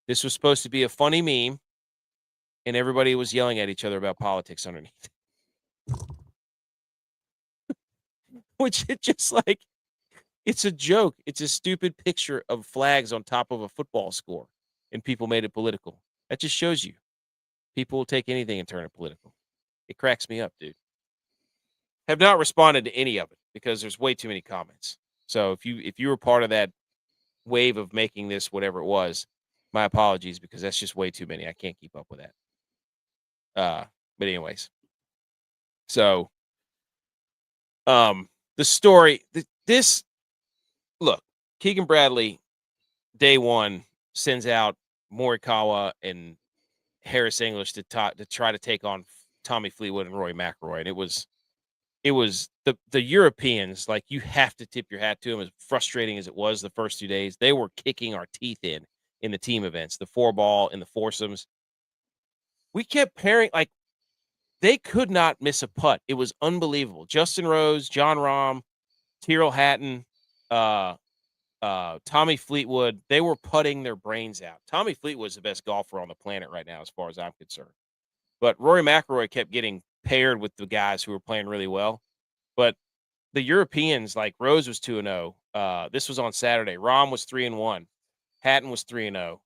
This was supposed to be a funny meme, and everybody was yelling at each other about politics underneath. Which it just like, it's a joke. It's a stupid picture of flags on top of a football score, and people made it political. That just shows you people will take anything and turn it political. It cracks me up, dude. Have not responded to any of it because there's way too many comments. So if you were part of that wave of making this whatever it was, my apologies because that's just way too many. I can't keep up with that. But anyways, so the story, this look, Keegan Bradley, day one sends out Morikawa and Harris English to try to take on Tommy Fleetwood and Rory McIlroy, and it was the Europeans. Like, you have to tip your hat to them. As frustrating as it was the first 2 days, they were kicking our teeth in the team events, the 4-ball and the foursomes. We kept pairing, like, they could not miss a putt. It was unbelievable. Justin Rose, John Rahm, Tyrrell Hatton, Tommy Fleetwood, they were putting their brains out. Tommy Fleetwood's the best golfer on the planet right now, as far as I'm concerned. But Rory McIlroy kept getting paired with the guys who were playing really well. But the Europeans, like Rose was 2-0. This was on Saturday. Rahm was 3-1. Hatton was 3-0.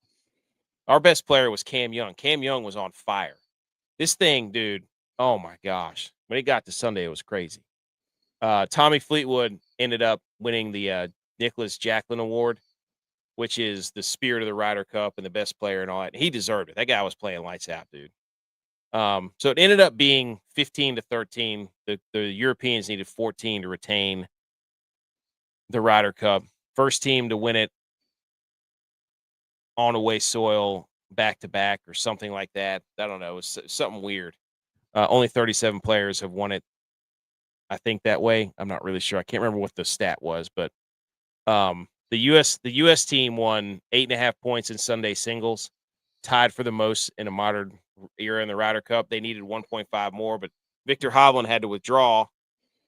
Our best player was Cam Young. Cam Young was on fire. This thing, dude, oh my gosh. When it got to Sunday, it was crazy. Tommy Fleetwood ended up winning the Nicholas Jacklin Award, which is the spirit of the Ryder Cup and the best player and all that. He deserved it. That guy was playing lights out, dude. So it ended up being 15-13. The Europeans needed 14 to retain the Ryder Cup. First team to win it on away soil back-to-back or something like that. I don't know. It was something weird. Only 37 players have won it, I think, that way. I'm not really sure. I can't remember what the stat was, but the U.S. team won 8.5 points in Sunday singles, tied for the most in a modern era in the Ryder Cup. They needed 1.5 more, but Victor Hovland had to withdraw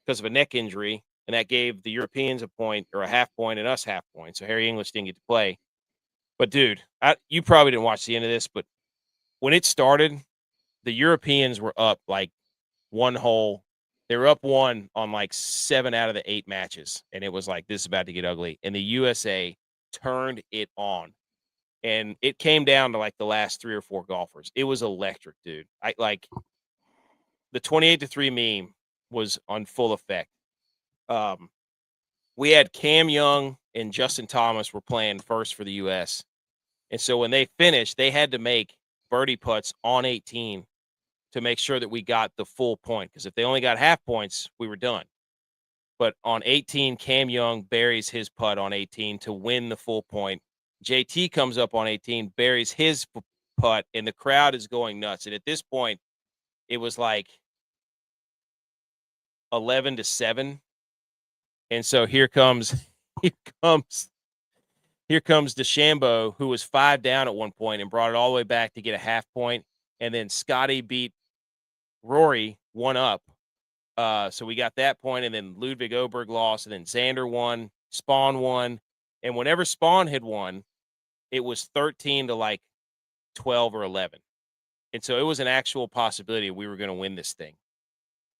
because of a neck injury, and that gave the Europeans a point or a half point and us half point. So Harry English didn't get to play. But, dude, you probably didn't watch the end of this, but when it started, the Europeans were up like one hole. They were up one on like 7 out of the 8 matches, and it was like, this is about to get ugly. And the USA turned it on, and it came down to like the last 3 or 4 golfers. It was electric, dude. Like the 28-3 meme was on full effect. We had Cam Young and Justin Thomas were playing first for the U.S. And so when they finished, they had to make birdie putts on 18 to make sure that we got the full point. Because if they only got half points, we were done. But on 18, Cam Young buries his putt on 18 to win the full point. JT comes up on 18, buries his putt, and the crowd is going nuts. And at this point, it was like 11-7. And so here comes Here comes DeChambeau, who was 5 down at one point and brought it all the way back to get a half point. And then Scotty beat Rory 1 up. So we got that point, and then Ludwig Oberg lost, and then Xander won, Spawn won. And whenever Spawn had won, it was 13 to like 12 or 11. And so it was an actual possibility we were going to win this thing.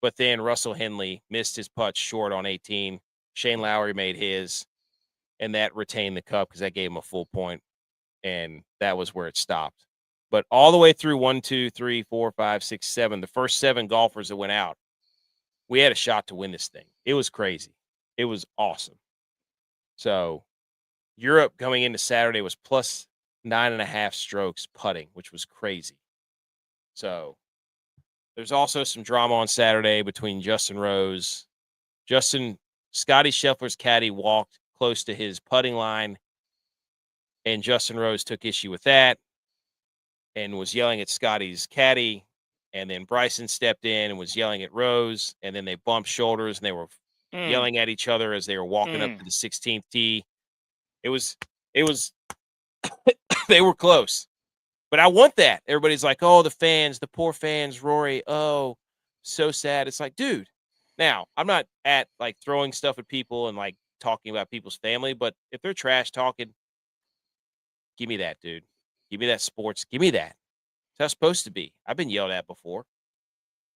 But then Russell Henley missed his putt short on 18. Shane Lowry made his. And that retained the cup because that gave him a full point, and that was where it stopped. But all the way through 1, 2, 3, 4, 5, 6, 7, the first 7 golfers that went out, we had a shot to win this thing. It was crazy. It was awesome. So Europe coming into Saturday was plus 9.5 strokes putting, which was crazy. So there's also some drama on Saturday between Justin Rose. Scotty Scheffler's caddy walked close to his putting line, and Justin Rose took issue with that and was yelling at Scotty's caddy, and then Bryson stepped in and was yelling at Rose, and then they bumped shoulders, and they were yelling at each other as they were walking up to the 16th tee. It was they were close. But I want that. Everybody's like, oh, the fans, the poor fans, Rory, oh, so sad. It's like, dude, now, I'm not at, like, throwing stuff at people and, like, talking about people's family, but if they're trash talking, give me that, dude. Give me that sports. Give me that. It's how it's supposed to be. I've been yelled at before.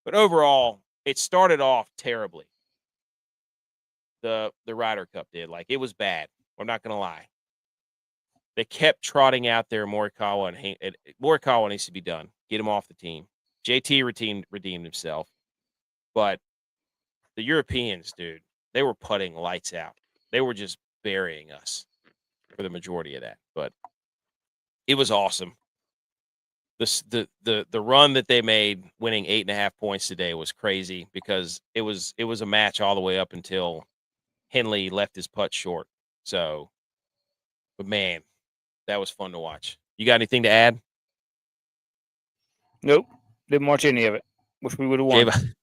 But overall, it started off terribly. The Ryder Cup did. Like, it was bad. I'm not going to lie. They kept trotting out there Morikawa, and Morikawa needs to be done. Get him off the team. JT redeemed himself. But the Europeans, dude, they were putting lights out. They were just burying us for the majority of that. But it was awesome. The run that they made, winning 8.5 points today, was crazy because it was a match all the way up until Henley left his putt short. So, but man, that was fun to watch. You got anything to add? Nope. Didn't watch any of it. Wish we would have won.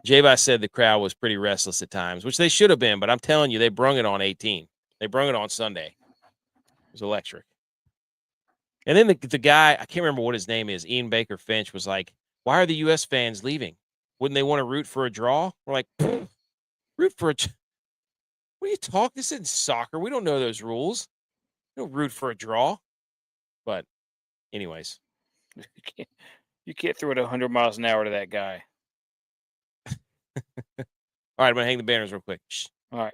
J-Bot said the crowd was pretty restless at times, which they should have been, but I'm telling you, they brung it on 18. They brung it on Sunday. It was electric. And then the guy, I can't remember what his name is, Ian Baker Finch, was like, why are the U.S. fans leaving? Wouldn't they want to root for a draw? We're like, root for a what are you talking? This isn't soccer. We don't know those rules. We don't root for a draw. But anyways. You can't throw it 100 miles an hour to that guy. All right, I'm going to hang the banners real quick. Shh. All right.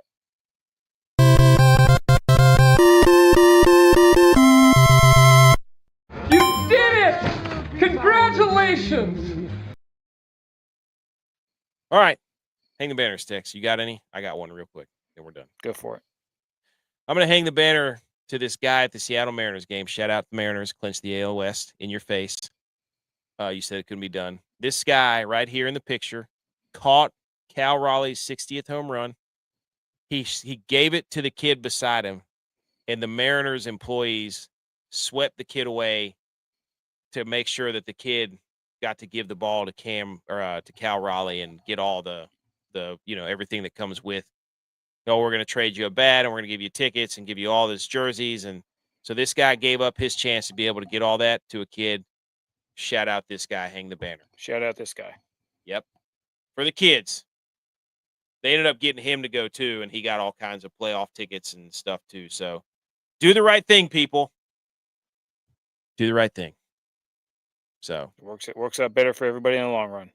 You did it! Congratulations! All right. Hang the banners, Tex. You got any? I got one real quick. Then we're done. Go for it. I'm going to hang the banner to this guy at the Seattle Mariners game. Shout out the Mariners. Clinch the AL West in your face. You said it couldn't be done. This guy right here in the picture caught Cal Raleigh's 60th home run. He gave it to the kid beside him, and the Mariners employees swept the kid away to make sure that the kid got to give the ball to Cal Raleigh and get all the everything that comes with. Oh, we're going to trade you a bat, and we're going to give you tickets and give you all these jerseys. And so this guy gave up his chance to be able to get all that to a kid. Shout out this guy. Hang the banner. Shout out this guy. Yep. For the kids. They ended up getting him to go too, and he got all kinds of playoff tickets and stuff too. So do the right thing, people. Do the right thing. So It works out better for everybody in the long run.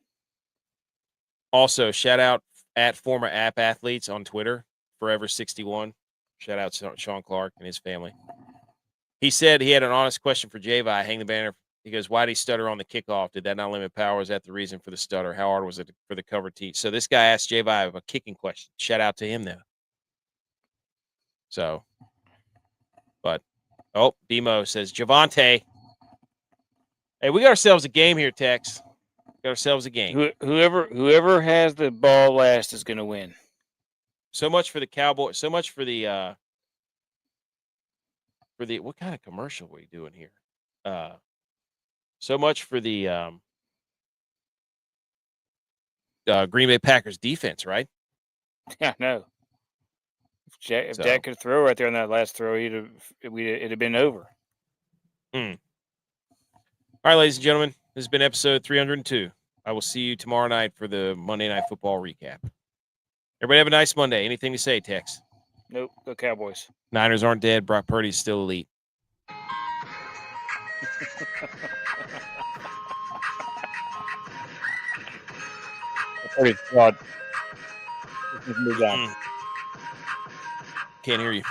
Also, shout out at former App Athletes on Twitter, Forever61. Shout out to Sean Clark and his family. He said he had an honest question for J-Vi. Hang the banner. He goes, why did he stutter on the kickoff? Did that not limit power? Is that the reason for the stutter? How hard was it for the cover tee? So this guy asked J-Vi a kicking question. Shout out to him, though. So, but, Demo says, Javante. Hey, we got ourselves a game here, Tex. Got ourselves a game. Whoever has the ball last is going to win. So much for the Cowboys. So much for the what kind of commercial are we doing here? So much for the Green Bay Packers defense, right? Yeah, no. If So- Jack could throw right there on that last throw, it'd have been over. All right, ladies and gentlemen, this has been episode 302. I will see you tomorrow night for the Monday Night Football recap. Everybody have a nice Monday. Anything to say, Tex? Nope. Go Cowboys. Niners aren't dead. Brock Purdy's still elite. Purdy's fraud. Move on. Can't hear you.